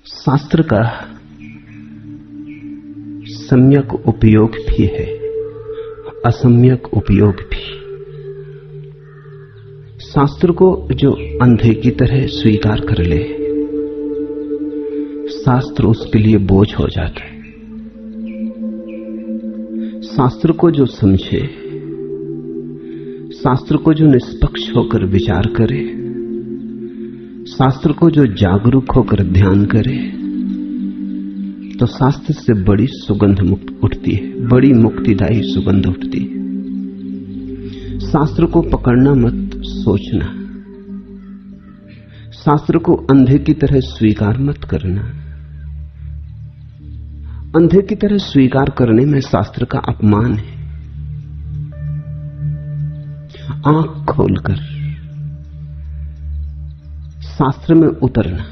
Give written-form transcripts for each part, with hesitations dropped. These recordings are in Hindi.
शास्त्र का सम्यक उपयोग भी है, असम्यक उपयोग भी। शास्त्र को जो अंधे की तरह स्वीकार कर ले, शास्त्र उसके लिए बोझ हो जाता है। शास्त्र को जो समझे, शास्त्र को जो निष्पक्ष होकर विचार करे, शास्त्र को जो जागरूक होकर ध्यान करे, तो शास्त्र से बड़ी सुगंध मुक्त उठती है, बड़ी मुक्तिदायी सुगंध उठती है। शास्त्र को पकड़ना मत, सोचना। शास्त्र को अंधे की तरह स्वीकार मत करना। अंधे की तरह स्वीकार करने में शास्त्र का अपमान है। आंख खोलकर शास्त्र में उतरना,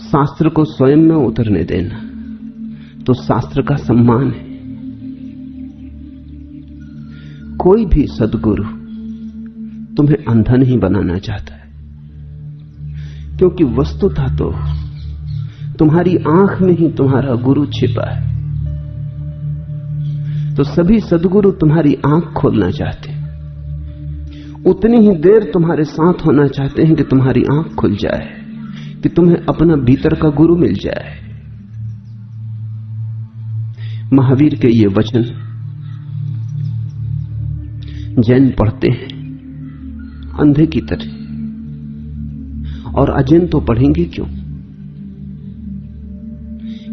शास्त्र को स्वयं में उतरने देना, तो शास्त्र का सम्मान है। कोई भी सद्गुरु तुम्हें अंधा नहीं बनाना चाहता है, क्योंकि वस्तुतः तो तुम्हारी आंख में ही तुम्हारा गुरु छिपा है। तो सभी सद्गुरु तुम्हारी आंख खोलना चाहते हैं, उतनी ही देर तुम्हारे साथ होना चाहते हैं कि तुम्हारी आंख खुल जाए, कि तुम्हें अपना भीतर का गुरु मिल जाए। महावीर के ये वचन जैन पढ़ते हैं अंधे की तरह, और अजैन तो पढ़ेंगे क्यों?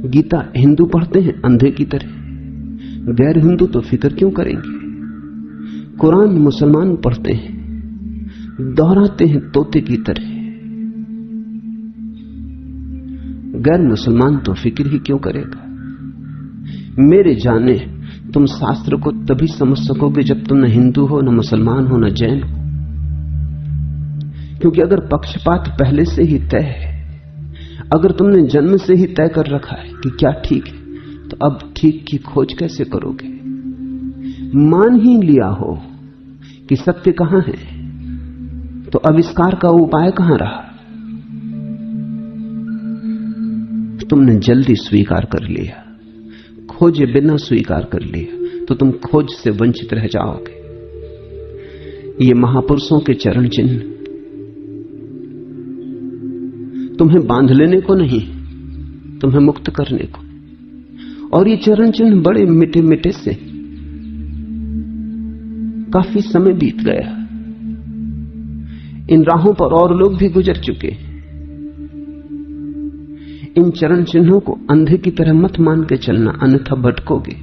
गीता हिंदू पढ़ते हैं अंधे की तरह, गैर हिंदू तो फिक्र क्यों करेंगे? कुरान मुसलमान पढ़ते हैं, दोहराते हैं तोते की तरह, गैर मुसलमान तो फिक्र ही क्यों करेगा? मेरे जाने तुम शास्त्र को तभी समझ सकोगे जब तुम न हिंदू हो, न मुसलमान हो, न जैन हो। क्योंकि अगर पक्षपात पहले से ही तय है, अगर तुमने जन्म से ही तय कर रखा है कि क्या ठीक है, तो अब ठीक की खोज कैसे करोगे? मान ही लिया हो कि सत्य कहां है, तो आविष्कार का उपाय कहां रहा? तुमने जल्दी स्वीकार कर लिया, खोजे बिना स्वीकार कर लिया, तो तुम खोज से वंचित रह जाओगे। ये महापुरुषों के चरण चिन्ह तुम्हें बांध लेने को नहीं, तुम्हें मुक्त करने को। और ये चरण चिन्ह बड़े मिटे मिटे से, काफी समय बीत गया, इन राहों पर और लोग भी गुजर चुके। इन चरण चिन्हों को अंधे की तरह मत मान के चलना, अन्यथा भटकोगे।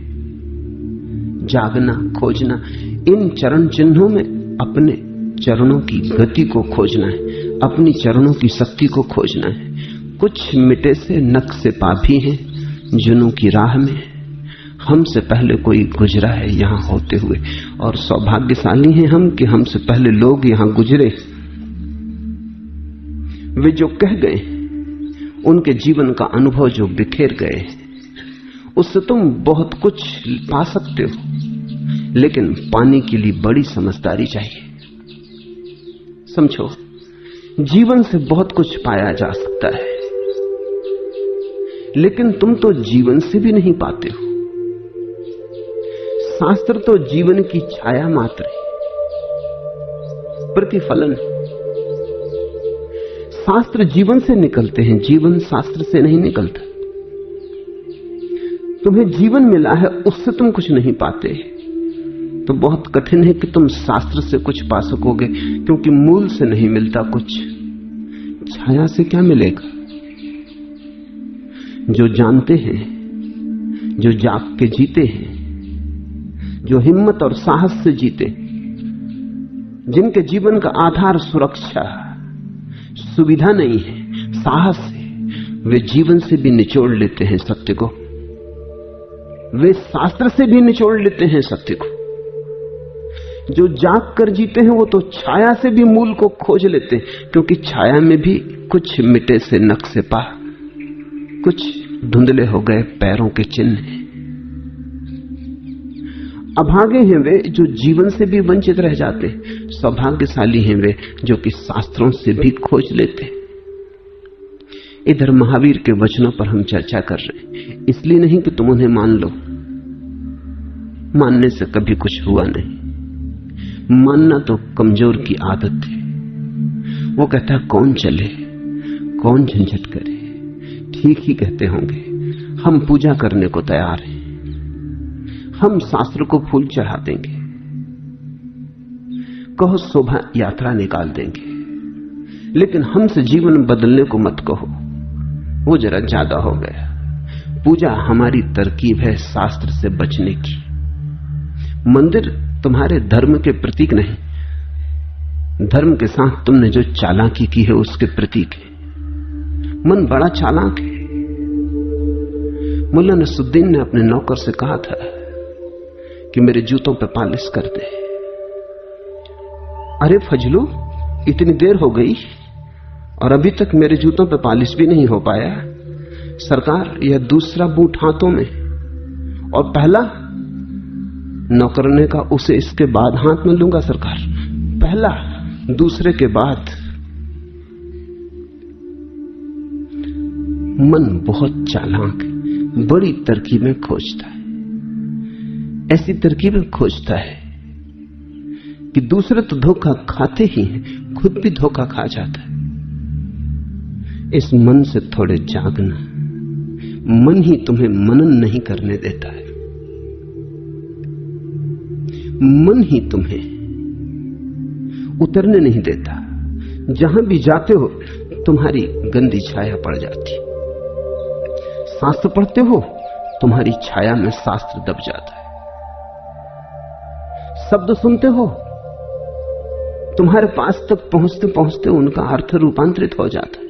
जागना, खोजना, इन चरण चिन्हों में अपने चरणों की गति को खोजना है, अपनी चरणों की शक्ति को खोजना है। कुछ मिटे से नक्शे पा भी हैं जुनूं की राह में, हमसे पहले कोई गुजरा है यहां होते हुए, और सौभाग्यशाली हैं हम कि हमसे पहले लोग यहां गुजरे। वे जो कह गए, उनके जीवन का अनुभव जो बिखेर गए, उससे तुम बहुत कुछ पा सकते हो, लेकिन पाने के लिए बड़ी समझदारी चाहिए। समझो, जीवन से बहुत कुछ पाया जा सकता है, लेकिन तुम तो जीवन से भी नहीं पाते हो। शास्त्र तो जीवन की छाया मात्र है, प्रतिफलन। शास्त्र जीवन से निकलते हैं, जीवन शास्त्र से नहीं निकलता। तुम्हें जीवन मिला है, उससे तुम कुछ नहीं पाते, तो बहुत कठिन है कि तुम शास्त्र से कुछ पा सकोगे, क्योंकि मूल से नहीं मिलता कुछ। छाया से क्या मिलेगा? जो जानते हैं, जो जाग के जीते हैं, जो हिम्मत और साहस से जीते, जिनके जीवन का आधार सुरक्षा, सुविधा नहीं है, साहस है, वे जीवन से भी निचोड़ लेते हैं सत्य को, वे शास्त्र से भी निचोड़ लेते हैं सत्य को। जो जाग कर जीते हैं वो तो छाया से भी मूल को खोज लेते हैं, क्योंकि छाया में भी कुछ मिटे से नक्शे पा, कुछ धुंधले हो गए पैरों के चिन्ह हैं। अभागे हैं वे जो जीवन से भी वंचित रह जाते, सौभाग्यशाली हैं वे जो कि शास्त्रों से भी खोज लेते। इधर महावीर के वचनों पर हम चर्चा कर रहे हैं, इसलिए नहीं कि तुम उन्हें मान लो, मानने से कभी कुछ हुआ नहीं। मानना तो कमजोर की आदत है। वो कहता है कौन चले, कौन झंझट करे, ठीक ही कहते होंगे, हम पूजा करने को तैयार हैं, हम शास्त्र को फूल चढ़ा देंगे, कहो शोभा यात्रा निकाल देंगे, लेकिन हमसे जीवन बदलने को मत कहो, वो जरा ज्यादा हो गया। पूजा हमारी तरकीब है शास्त्र से बचने की। मंदिर तुम्हारे धर्म के प्रतीक नहीं, धर्म के साथ तुमने जो चालाकी की है उसके प्रतीक है। मन बड़ा चालाक है। मुल्ला नसरुद्दीन ने अपने नौकर से कहा था कि मेरे जूतों पे पालिश कर दे। अरे फजलू, इतनी देर हो गई और अभी तक मेरे जूतों पे पालिश भी नहीं हो पाया। सरकार, यह दूसरा बूट हाथों में और पहला। नौकर ने कहा उसे इसके बाद हाथ में लूंगा सरकार, पहला दूसरे के बाद। मन बहुत चालाक है, बड़ी तरकीबें खोजता है। ऐसी तरकीबें खोजता है कि दूसरे तो धोखा खाते ही हैं, खुद भी धोखा खा जाता है। इस मन से थोड़े जागना। मन ही तुम्हें मनन नहीं करने देता है, मन ही तुम्हें उतरने नहीं देता। जहां भी जाते हो तुम्हारी गंदी छाया पड़ जाती। शास्त्र पढ़ते हो, तुम्हारी छाया में शास्त्र दब जाता है। शब्द सुनते हो, तुम्हारे पास तक पहुंचते पहुंचते उनका अर्थ रूपांतरित हो जाता है।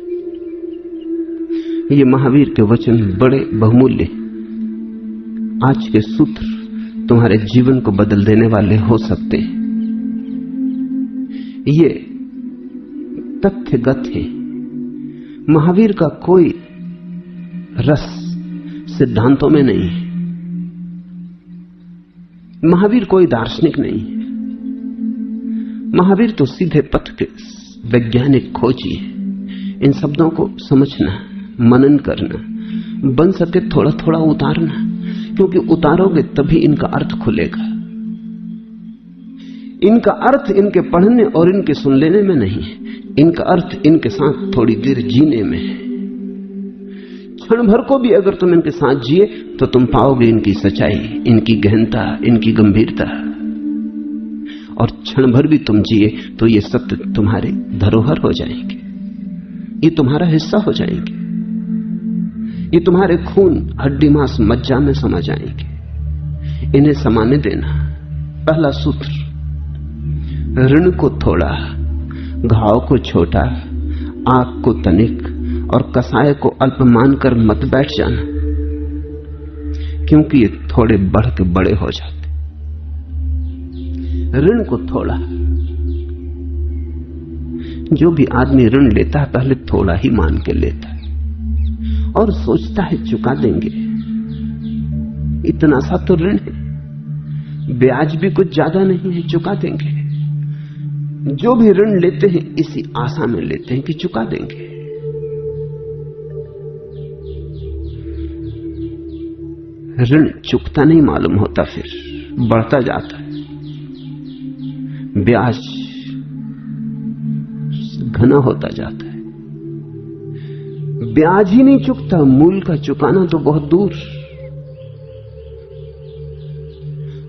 ये महावीर के वचन बड़े बहुमूल्य। आज के सूत्र तुम्हारे जीवन को बदल देने वाले हो सकते हैं। ये तथ्यगत है। महावीर का कोई रस सिद्धांतों में नहीं है। महावीर कोई दार्शनिक नहीं है। महावीर तो सीधे पथ के वैज्ञानिक खोजी है। इन शब्दों को समझना, मनन करना, बन सके थोड़ा थोड़ा उतारना, क्योंकि उतारोगे तभी इनका अर्थ खुलेगा। इनका अर्थ इनके पढ़ने और इनके सुन लेने में नहीं है, इनका अर्थ इनके साथ थोड़ी देर जीने में है। क्षण भर को भी अगर तुम इनके साथ जिए तो तुम पाओगे इनकी सच्चाई, इनकी गहनता, इनकी गंभीरता। और क्षण भर भी तुम जिए तो ये सत्य तुम्हारे धरोहर हो जाएंगे, ये तुम्हारा हिस्सा हो जाएंगे, ये तुम्हारे खून, हड्डी, मांस, मज्जा में समा जाएंगे। इन्हें समाने देना। पहला सूत्र, ऋण को थोड़ा, घाव को छोटा, आग को तनिक और कसाय को अल्प मानकर मत बैठ जाना, क्योंकि ये थोड़े बढ़ के बड़े हो जाते। ऋण को थोड़ा। जो भी आदमी ऋण लेता है पहले थोड़ा ही मान के लेता है और सोचता है चुका देंगे, इतना सा तो ऋण है, ब्याज भी कुछ ज्यादा नहीं है, चुका देंगे। जो भी ऋण लेते हैं इसी आशा में लेते हैं कि चुका देंगे। ऋण चुकता नहीं मालूम होता, फिर बढ़ता जाता है। ब्याज घना होता जाता है। ब्याज ही नहीं चुकता, मूल का चुकाना तो बहुत दूर।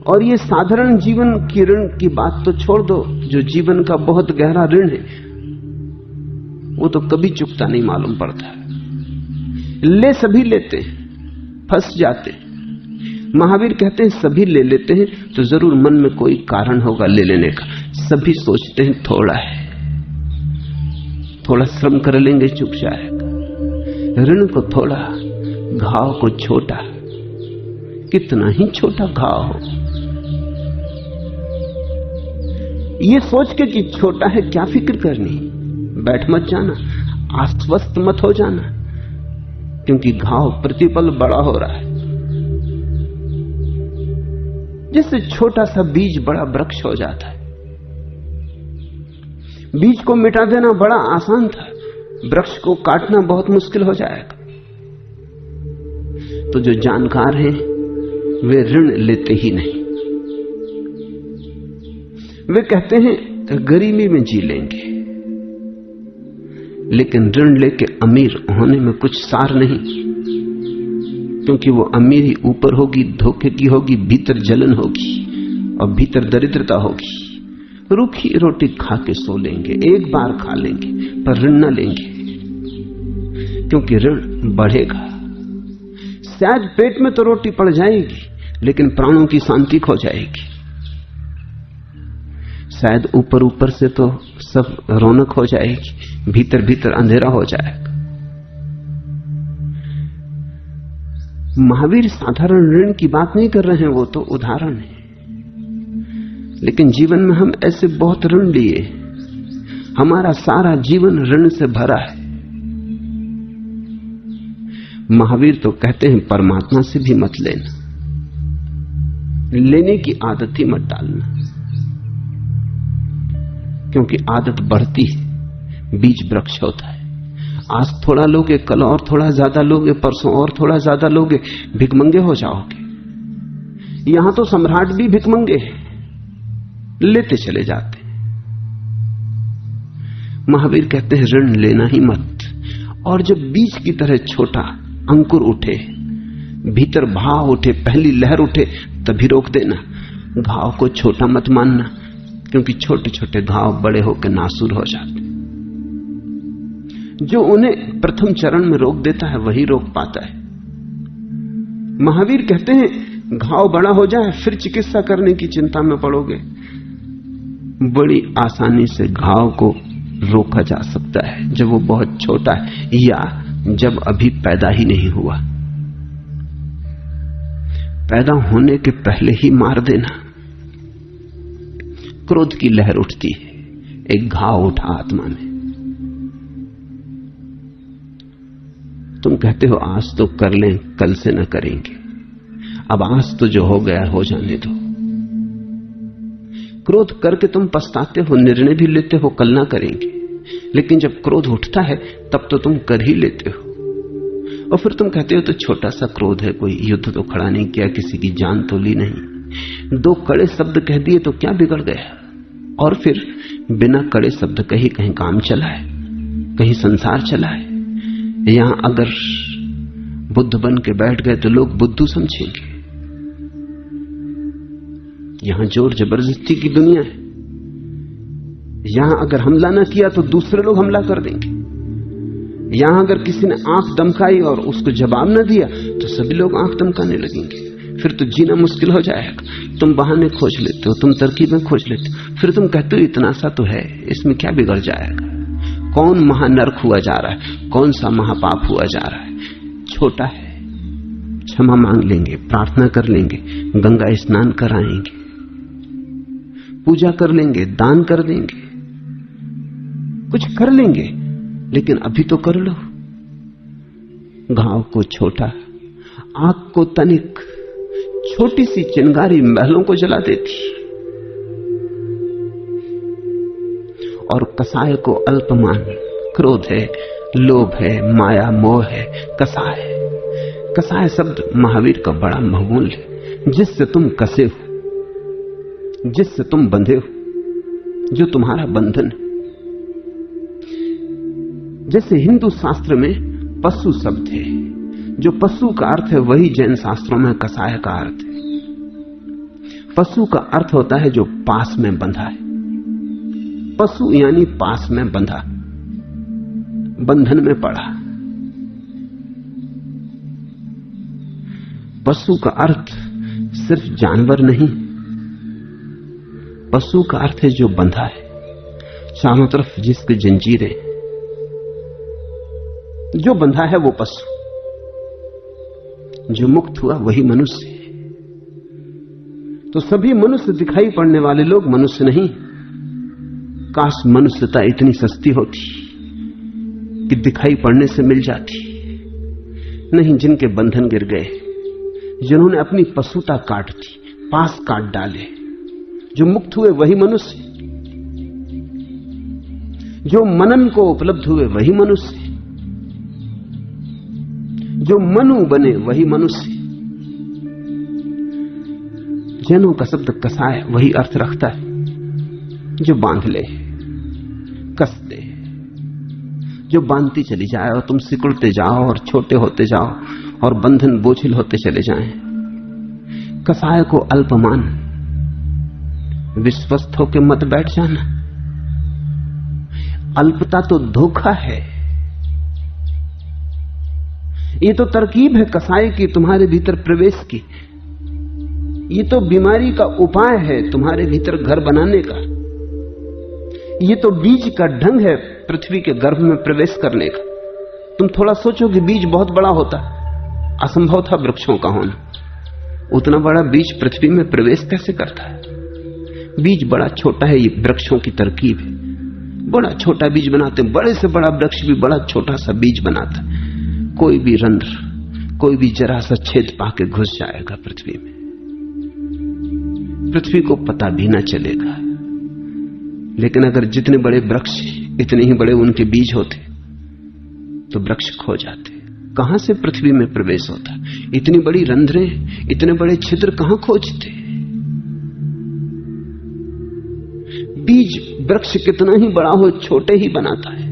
और ये साधारण जीवन की ऋण की बात तो छोड़ दो, जो जीवन का बहुत गहरा ऋण है वो तो कभी चुकता नहीं मालूम पड़ता। ले सभी लेते, फंस जाते। महावीर कहते हैं सभी ले लेते हैं तो जरूर मन में कोई कारण होगा ले लेने का। सभी सोचते हैं थोड़ा है, थोड़ा श्रम कर लेंगे चुक जाएगा। ऋण को थोड़ा, घाव को छोटा। कितना ही छोटा घाव हो, ये सोच के कि छोटा है क्या फिक्र करनी, बैठ मत जाना, आश्वस्त मत हो जाना, क्योंकि घाव प्रतिपल बड़ा हो रहा है। जिससे छोटा सा बीज बड़ा वृक्ष हो जाता है। बीज को मिटा देना बड़ा आसान था, वृक्ष को काटना बहुत मुश्किल हो जाएगा। तो जो जानकार हैं वे ऋण लेते ही नहीं। वे कहते हैं गरीबी में जी लेंगे, लेकिन ऋण लेके अमीर होने में कुछ सार नहीं, क्योंकि वो अमीरी ऊपर होगी, धोखे की होगी, भीतर जलन होगी और भीतर दरिद्रता होगी। रूखी रोटी खा के सो लेंगे, एक बार खा लेंगे, पर ऋण न लेंगे, क्योंकि ऋण बढ़ेगा। शायद पेट में तो रोटी पड़ जाएगी, लेकिन प्राणों की शांति खो जाएगी। शायद ऊपर ऊपर से तो सब रौनक हो जाएगी, भीतर भीतर अंधेरा हो जाएगा। महावीर साधारण ऋण की बात नहीं कर रहे हैं, वो तो उदाहरण है। लेकिन जीवन में हम ऐसे बहुत ऋण लिए, हमारा सारा जीवन ऋण से भरा है। महावीर तो कहते हैं परमात्मा से भी मत लेना, लेने की आदत ही मत डालना, क्योंकि आदत बढ़ती है, बीज वृक्ष होता है। आज थोड़ा लोगे, कल और थोड़ा ज्यादा लोगे, परसों और थोड़ा ज्यादा लोगे, भिखमंगे हो जाओगे। यहां तो सम्राट भी भिखमंगे हैं, लेते चले जाते। महावीर कहते हैं ऋण लेना ही मत। और जब बीज की तरह छोटा अंकुर उठे, भीतर भाव उठे, पहली लहर उठे, तभी रोक देना। घाव को छोटा मत मानना, क्योंकि छोटे छोटे घाव बड़े होकर नासूर हो जाते। जो उन्हें प्रथम चरण में रोक देता है वही रोक पाता है। महावीर कहते हैं घाव बड़ा हो जाए फिर चिकित्सा करने की चिंता में पड़ोगे। बड़ी आसानी से घाव को रोका जा सकता है जब वो बहुत छोटा है, या जब अभी पैदा ही नहीं हुआ। पैदा होने के पहले ही मार देना। क्रोध की लहर उठती है, एक घाव उठा आत्मा में। तुम कहते हो आज तो कर लें, कल से न करेंगे। अब आज तो जो हो गया हो जाने दो। क्रोध करके तुम पछताते हो, निर्णय भी लेते हो कल ना करेंगे, लेकिन जब क्रोध उठता है तब तो तुम कर ही लेते हो। और फिर तुम कहते हो तो छोटा सा क्रोध है, कोई युद्ध तो खड़ा नहीं किया, किसी की जान तो ली नहीं, दो कड़े शब्द कह दिए तो क्या बिगड़ गया। और फिर बिना कड़े शब्द कहीं कहीं काम चला है, कहीं संसार चला है। यहां अगर बुद्ध बन के बैठ गए तो लोग बुद्धू समझेंगे। यहां जोर जबरदस्ती की दुनिया है। यहां अगर हमला ना किया तो दूसरे लोग हमला कर देंगे। यहां अगर किसी ने आंख दमकाई और उसको जवाब ना दिया तो सभी लोग आंख दमकाने लगेंगे। फिर तो जीना मुश्किल हो जाएगा। तुम बहाने खोज लेते हो, तुम तरकीबें खोज लेते हो, फिर तुम कहते हो इतना सा तो है, इसमें क्या बिगड़ जाएगा। कौन महानरक हुआ जा रहा है, कौन सा महापाप हुआ जा रहा है। छोटा है, क्षमा मांग लेंगे, प्रार्थना कर लेंगे, गंगा स्नान कराएंगे, पूजा कर लेंगे, दान कर देंगे, कुछ कर लेंगे, लेकिन अभी तो कर लो। घाव को छोटा, आग को तनिक, छोटी सी चिंगारी महलों को जला देती और कसाय को अल्पमान। क्रोध है, लोभ है, माया मोह है, कसाय। कसाय शब्द महावीर का बड़ा बहुमूल्य है। जिससे तुम कसे हो, जिससे तुम बंधे हो, जो तुम्हारा बंधन है। जैसे हिंदू शास्त्र में पशु शब्द है, जो पशु का अर्थ है वही जैन शास्त्रों में कसाय का अर्थ है। पशु का अर्थ होता है जो पास में बंधा है। पशु यानी पास में बंधा, बंधन में पड़ा। पशु का अर्थ सिर्फ जानवर नहीं, पशु का अर्थ है जो बंधा है, चारों तरफ जिसकी जंजीरें। जो बंधा है वो पशु, जो मुक्त हुआ वही मनुष्य है। तो सभी मनुष्य दिखाई पड़ने वाले लोग मनुष्य नहीं। काश मनुष्यता इतनी सस्ती होती कि दिखाई पड़ने से मिल जाती। नहीं, जिनके बंधन गिर गए, जिन्होंने अपनी पशुता काट दी, पास काट डाले, जो मुक्त हुए वही मनुष्य। जो मनन को उपलब्ध हुए वही मनुष्य, जो मनु बने वही मनुष्य। जैनों का शब्द कसाय वही अर्थ रखता है, जो बांध ले, कस दे, जो बांधती चली जाए और तुम सिकुड़ते जाओ और छोटे होते जाओ और बंधन बोझिल होते चले जाएं। कसाय को अल्पमान, विश्वस्त होकर मत बैठ जाना। अल्पता तो धोखा है। ये तो तरकीब है कसाय की तुम्हारे भीतर प्रवेश की। ये तो बीमारी का उपाय है तुम्हारे भीतर घर बनाने का। ये तो बीज का ढंग है पृथ्वी के गर्भ में प्रवेश करने का। तुम थोड़ा सोचो कि बीज बहुत बड़ा होता, असंभव था वृक्षों का होना। उतना बड़ा बीज पृथ्वी में प्रवेश कैसे करता है? बीज बड़ा छोटा है। ये वृक्षों की तरकीब है। बड़ा छोटा बीज बनाते हैं, बड़े से बड़ा वृक्ष भी बड़ा छोटा सा बीज बनाता है। कोई भी रंध्र, कोई भी जरा सा छेद पाके घुस जाएगा पृथ्वी में। पृथ्वी को पता भी ना चलेगा। लेकिन अगर जितने बड़े वृक्ष इतने ही बड़े उनके बीज होते तो वृक्ष खो जाते। कहां से पृथ्वी में प्रवेश होता? इतनी बड़ी रंध्रें, इतने बड़े छिद्र कहां खोजते? बीज वृक्ष कितना ही बड़ा हो छोटे ही बनाता है।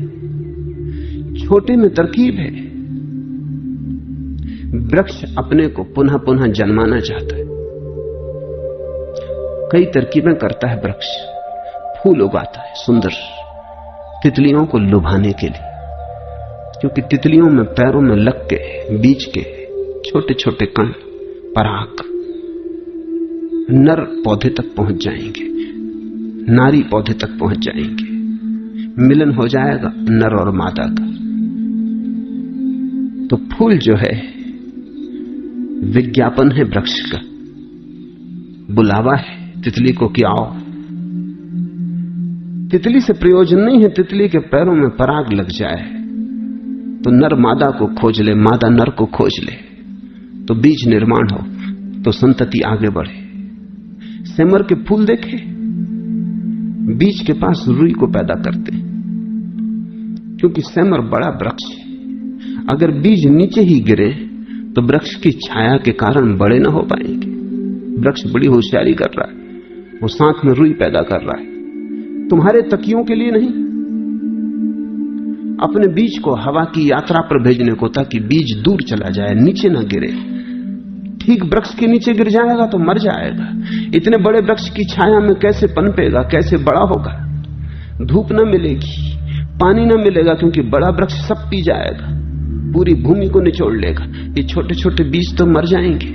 छोटे में तरकीब है। वृक्ष अपने को पुनः पुनः जन्माना चाहता है। कई तरकीबें करता है वृक्ष। फूल उगाता है सुंदर, तितलियों को लुभाने के लिए, क्योंकि तितलियों में पैरों में लग के बीज के छोटे छोटे कण पराग नर पौधे तक पहुंच जाएंगे, नारी पौधे तक पहुंच जाएंगे। मिलन हो जाएगा नर और मादा का। तो फूल जो है विज्ञापन है वृक्ष का, बुलावा है तितली को कि आओ। तितली से प्रयोजन नहीं है तितली के पैरों में पराग लग जाए तो नर मादा को खोज ले, मादा नर को खोज ले, तो बीज निर्माण हो, तो संतति आगे बढ़े। सेमर के फूल देखे, बीज के पास रुई को पैदा करते, क्योंकि सेमर बड़ा वृक्ष है। अगर बीज नीचे ही गिरे तो वृक्ष की छाया के कारण बड़े ना हो पाएंगे। वृक्ष बड़ी होशियारी कर रहा है, वो साथ में रुई पैदा कर रहा है। तुम्हारे तकियों के लिए नहीं, अपने बीज को हवा की यात्रा पर भेजने को, ताकि बीज दूर चला जाए, नीचे ना गिरे। ठीक वृक्ष के नीचे गिर जाएगा तो मर जाएगा। इतने बड़े वृक्ष की छाया में कैसे पनपेगा, कैसे बड़ा होगा? धूप न मिलेगी, पानी न मिलेगा, क्योंकि बड़ा वृक्ष सब पी जाएगा, पूरी भूमि को निचोड़ लेगा। ये छोटे छोटे बीज तो मर जाएंगे।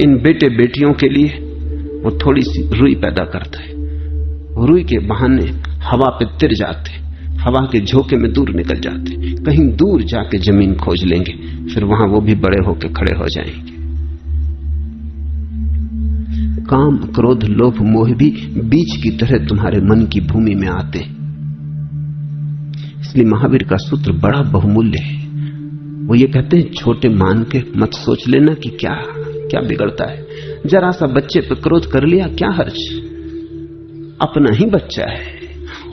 इन बेटे बेटियों के लिए वो थोड़ी सी रुई पैदा करता है। रुई के बहाने हवा पे तिर जाते, हवा के झोंके में दूर निकल जाते, कहीं दूर जाके जमीन खोज लेंगे, फिर वहां वो भी बड़े होके खड़े हो जाएंगे। काम, क्रोध, लोभ, मोह भी बीज की तरह तुम्हारे मन की भूमि में आते। इसलिए महावीर का सूत्र बड़ा बहुमूल्य है। वो ये कहते हैं, छोटे मान के मत सोच लेना कि क्या क्या बिगड़ता है। जरा सा बच्चे पे क्रोध कर लिया, क्या हर्ज? अपना ही बच्चा है,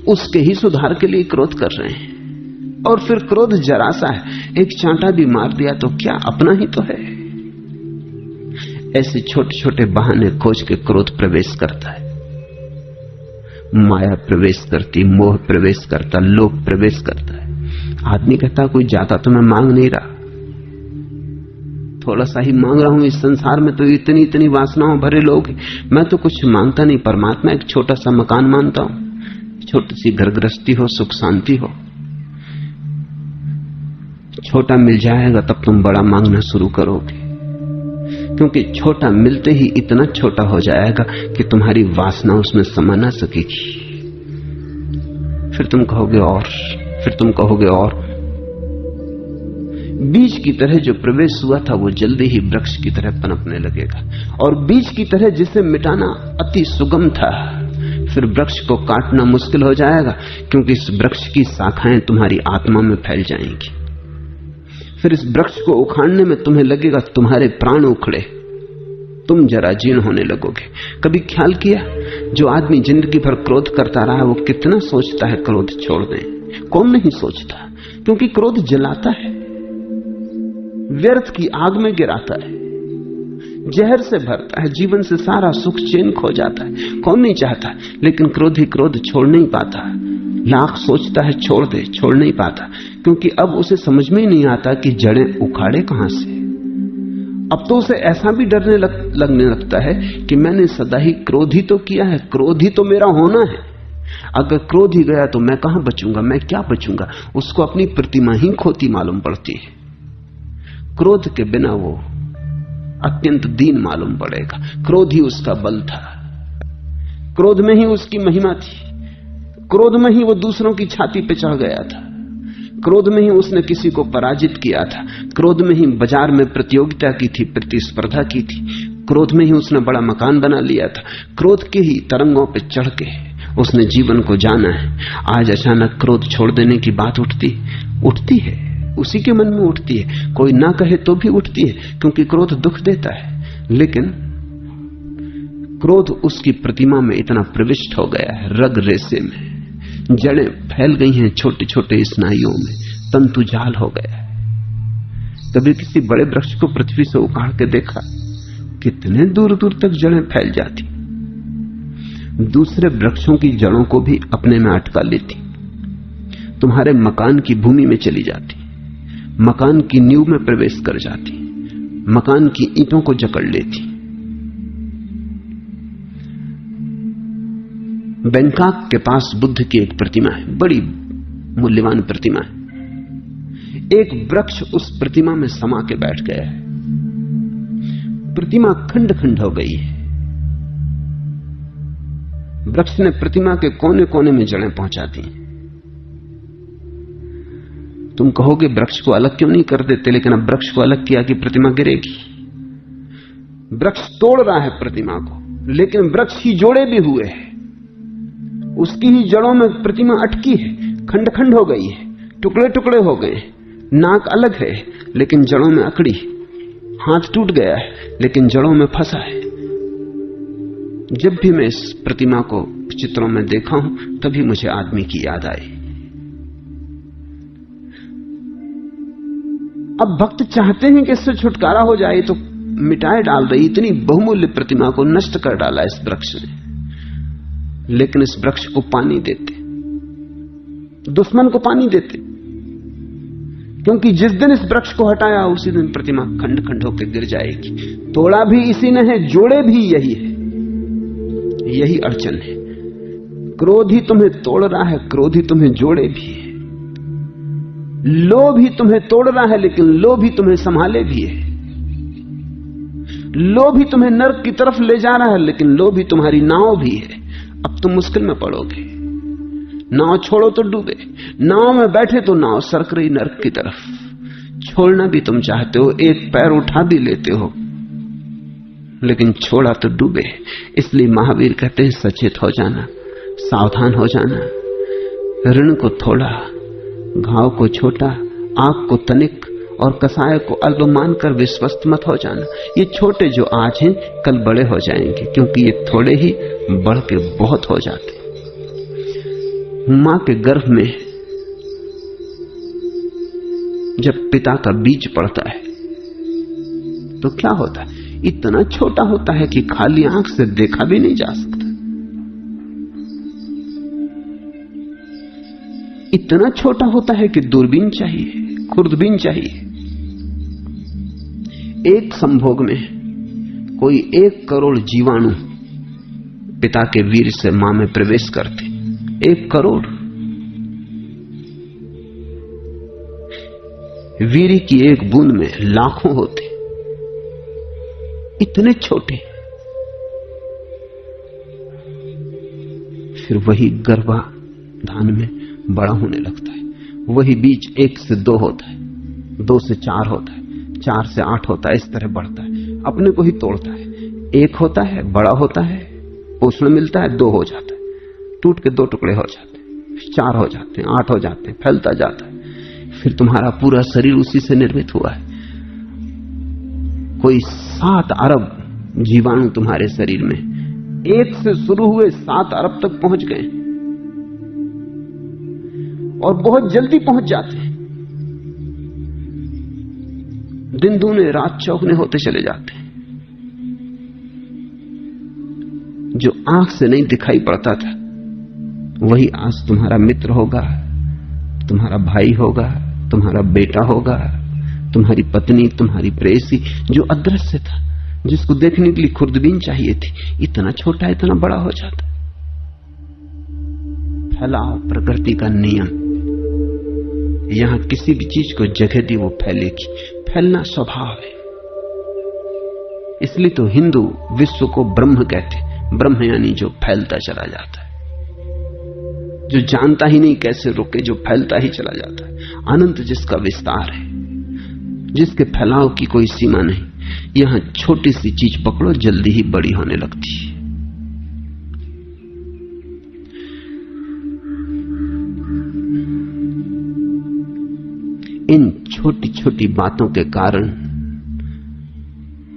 उसके ही सुधार के लिए क्रोध कर रहे हैं। और फिर क्रोध जरा सा है, एक चांटा भी मार दिया तो क्या, अपना ही तो है। ऐसे छोटे छोटे बहाने खोज के क्रोध प्रवेश करता है, माया प्रवेश करती, मोह प्रवेश करता, लोभ प्रवेश करता है। आदमी कहता कोई ज्यादा तो मैं मांग नहीं रहा, थोड़ा सा ही मांग रहा हूं। इस संसार में तो इतनी इतनी वासनाओं भरे लोग हैं, मैं तो कुछ मांगता नहीं। परमात्मा एक छोटा सा मकान मानता हूं, छोटी सी घर गृहस्थी हो, सुख शांति हो। छोटा मिल जाएगा तब तुम बड़ा मांगना शुरू करोगे, क्योंकि छोटा मिलते ही इतना छोटा हो जाएगा कि तुम्हारी वासना उसमें समा ना सकेगी। फिर तुम कहोगे और, फिर तुम कहोगे और। बीज की तरह जो प्रवेश हुआ था वो जल्दी ही वृक्ष की तरह पनपने लगेगा। और बीज की तरह जिसे मिटाना अति सुगम था, फिर वृक्ष को काटना मुश्किल हो जाएगा, क्योंकि इस वृक्ष की शाखाएं तुम्हारी आत्मा में फैल जाएंगी। फिर इस वृक्ष को उखाड़ने में तुम्हें लगेगा तुम्हारे प्राण उखड़े। तुम जरा जीर्ण होने लगोगे। कभी ख्याल किया, जो आदमी जिंदगी भर क्रोध करता रहा वो कितना सोचता है क्रोध छोड़ दें? कौन नहीं सोचता, क्योंकि क्रोध जलाता है, व्यर्थ की आग में गिराता है, जहर से भरता है, जीवन से सारा सुख चैन खो जाता है। कौन नहीं चाहता, लेकिन क्रोधी क्रोध छोड़ नहीं पाता। लाख सोचता है छोड़ दे, छोड़ नहीं पाता, क्योंकि अब उसे समझ में ही नहीं आता कि जड़ें उखाड़े कहां से। अब तो उसे ऐसा भी डरने लगने लगता है कि मैंने सदा ही क्रोध ही तो किया है, क्रोध ही तो मेरा होना है। अगर क्रोध ही गया तो मैं कहां बचूंगा, मैं क्या बचूंगा? उसको अपनी प्रतिमा ही खोती मालूम पड़ती है। क्रोध के बिना वो अत्यंत दीन मालूम पड़ेगा। क्रोध ही उसका बल था, क्रोध में ही उसकी महिमा थी, क्रोध में ही वो दूसरों की छाती पे चढ़ गया था, क्रोध में ही उसने किसी को पराजित किया था, क्रोध में ही बाजार में प्रतियोगिता की थी, प्रतिस्पर्धा की थी, क्रोध में ही उसने बड़ा मकान बना लिया था। क्रोध के ही तरंगों पे चढ़ के उसने जीवन को जाना है। आज अचानक क्रोध छोड़ देने की बात उठती है, उसी के मन में उठती है, कोई ना कहे तो भी उठती है, क्योंकि क्रोध दुख देता है। लेकिन क्रोध उसकी प्रतिमा में इतना प्रविष्ट हो गया है, रग रेसे में जड़ें फैल गई हैं, छोटे छोटे स्नायुओं में तंतु जाल हो गया है। कभी किसी बड़े वृक्ष को पृथ्वी से उखाड़ के देखा, कितने दूर दूर तक जड़ें फैल जाती, दूसरे वृक्षों की जड़ों को भी अपने में अटका लेती, तुम्हारे मकान की भूमि में चली जाती, मकान की नींव में प्रवेश कर जाती, मकान की ईंटों को जकड़ लेती। बैंकॉक के पास बुद्ध की एक प्रतिमा है, बड़ी मूल्यवान प्रतिमा है। एक वृक्ष उस प्रतिमा में समा के बैठ गया है, प्रतिमा खंड खंड हो गई है। वृक्ष ने प्रतिमा के कोने कोने में जड़ें पहुंचा दी। तुम कहोगे वृक्ष को अलग क्यों नहीं कर देते, लेकिन अब वृक्ष को अलग किया कि प्रतिमा गिरेगी। वृक्ष तोड़ रहा है प्रतिमा को, लेकिन वृक्ष ही जोड़े भी हुए हैं, उसकी ही जड़ों में प्रतिमा अटकी है, खंड खंड हो गई है, टुकड़े टुकड़े हो गए। नाक अलग है लेकिन जड़ों में अकड़ी, हाथ टूट गया है लेकिन जड़ों में फंसा है। जब भी मैं इस प्रतिमा को चित्रों में देखा हूं तभी मुझे आदमी की याद आई। अब भक्त चाहते हैं कि इससे छुटकारा हो जाए, तो मिटाए डाल रही इतनी बहुमूल्य प्रतिमा को नष्ट कर डाला इस वृक्ष ने। लेकिन इस वृक्ष को पानी देते, दुश्मन को पानी देते, क्योंकि जिस दिन इस वृक्ष को हटाया उसी दिन प्रतिमा खंड खंड होकर गिर जाएगी। तोड़ा भी इसी ने है, जोड़े भी यही है। यही अड़चन है, क्रोध ही तुम्हें तोड़ रहा है, क्रोध ही तुम्हें जोड़े भी है। लोभ ही तुम्हें तोड़ रहा है, लेकिन लोभ ही तुम्हें संभाले भी है। लोभ ही तुम्हें नर्क की तरफ ले जा रहा है, लेकिन लोभ ही तुम्हारी नाव भी है। अब तुम मुश्किल में पड़ोगे, नाव छोड़ो तो डूबे, नाव में बैठे तो नाव सरक रही नर्क की तरफ। छोड़ना भी तुम चाहते हो, एक पैर उठा भी लेते हो, लेकिन छोड़ा तो डूबे। इसलिए महावीर कहते हैं सचेत हो जाना, सावधान हो जाना। ऋण को थोड़ा, घाव को छोटा, आग को तनिक और कसाय को अल्प मानकर विश्वस्त मत हो जाना। ये छोटे जो आज हैं कल बड़े हो जाएंगे, क्योंकि ये थोड़े ही बढ़ के बहुत हो जाते। मां के गर्भ में जब पिता का बीज पड़ता है तो क्या होता है? इतना छोटा होता है कि खाली आंख से देखा भी नहीं जा सकता। इतना छोटा होता है कि दूरबीन चाहिए, खुर्दबीन चाहिए। एक संभोग में कोई 1 करोड़ जीवाणु पिता के वीर से मां में प्रवेश करते। 1 करोड़। वीर की एक बूंद में लाखों होते, इतने छोटे। फिर वही गर्भाधान में बड़ा होने लगता है। वही बीज 1 से 2 होता है, 2 से 4 होता है, 4 से 8 होता है, इस तरह बढ़ता है, अपने को ही तोड़ता है। 1 होता है, बड़ा होता है, पोषण मिलता है, 2 हो जाता है, टूट के 2 टुकड़े हो जाते हैं, 4 हो जाते हैं, 8 हो जाते हैं, फैलता जाता है। फिर तुम्हारा पूरा शरीर उसी से निर्मित हुआ है। कोई 7 अरब जीवाणु तुम्हारे शरीर में 1 से शुरू हुए 7 अरब तक पहुंच गए और बहुत जल्दी पहुंच जाते हैं। दिन दूने रात चौगने होते चले जाते हैं। जो आंख से नहीं दिखाई पड़ता था वही आज तुम्हारा मित्र होगा, तुम्हारा भाई होगा, तुम्हारा बेटा होगा, तुम्हारी पत्नी, तुम्हारी प्रेयसी। जो अदृश्य था, जिसको देखने के लिए खुर्दबीन चाहिए थी, इतना छोटा इतना बड़ा हो जाता। फैलाव प्रकृति का नियम। यहां किसी भी चीज को जगह दी वो फैलेगी। फैलना स्वभाव है। इसलिए तो हिंदू विश्व को ब्रह्म कहते। ब्रह्म यानी जो फैलता चला जाता है, जो जानता ही नहीं कैसे रुके, जो फैलता ही चला जाता है। अनंत जिसका विस्तार है, जिसके फैलाव की कोई सीमा नहीं। यहां छोटी सी चीज पकड़ो, जल्दी ही बड़ी होने लगती है। इन छोटी छोटी बातों के कारण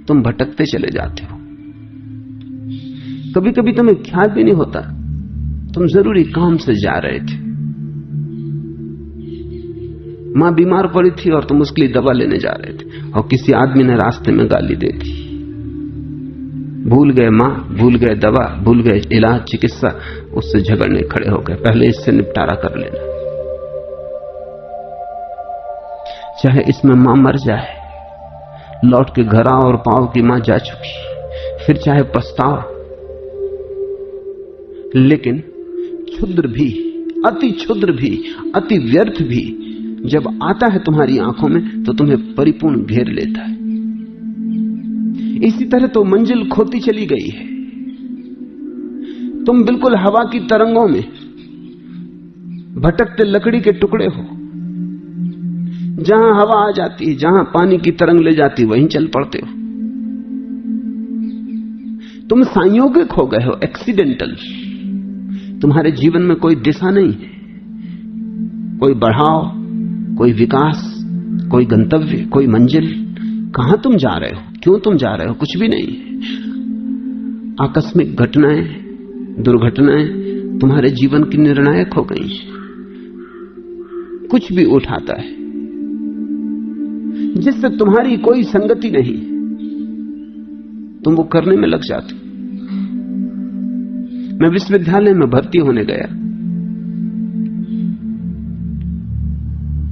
तुम भटकते चले जाते हो। कभी कभी तुम्हें ख्याल भी नहीं होता तुम जरूरी काम से जा रहे थे। मां बीमार पड़ी थी और तुम उसके लिए दवा लेने जा रहे थे और किसी आदमी ने रास्ते में गाली दे दी। भूल गए मां, भूल गए दवा, भूल गए इलाज, चिकित्सा। उससे झगड़ने खड़े हो गए। पहले इससे निपटारा कर लेना, चाहे इसमें मां मर जाए, लौट के घर आओ और पाओ कि मां जा चुकी, फिर चाहे पछताओ। लेकिन क्षुद्र भी, अति क्षुद्र भी, अति व्यर्थ भी जब आता है तुम्हारी आंखों में तो तुम्हें परिपूर्ण घेर लेता है। इसी तरह तो मंजिल खोती चली गई है। तुम बिल्कुल हवा की तरंगों में भटकते लकड़ी के टुकड़े हो। जहां हवा आ जाती है, जहां पानी की तरंग ले जाती है, वहीं चल पड़ते हो। तुम संयोगिक हो गए हो, एक्सीडेंटल। तुम्हारे जीवन में कोई दिशा नहीं है, कोई बढ़ाव, कोई विकास, कोई गंतव्य, कोई मंजिल। कहां तुम जा रहे हो, क्यों तुम जा रहे हो, कुछ भी नहीं है। आकस्मिक घटनाएं, दुर्घटनाएं तुम्हारे जीवन की निर्णायक हो गई। कुछ भी उठाता है जिससे तुम्हारी कोई संगति नहीं, तुम वो करने में लग जाते। मैं विश्वविद्यालय में भर्ती होने गया।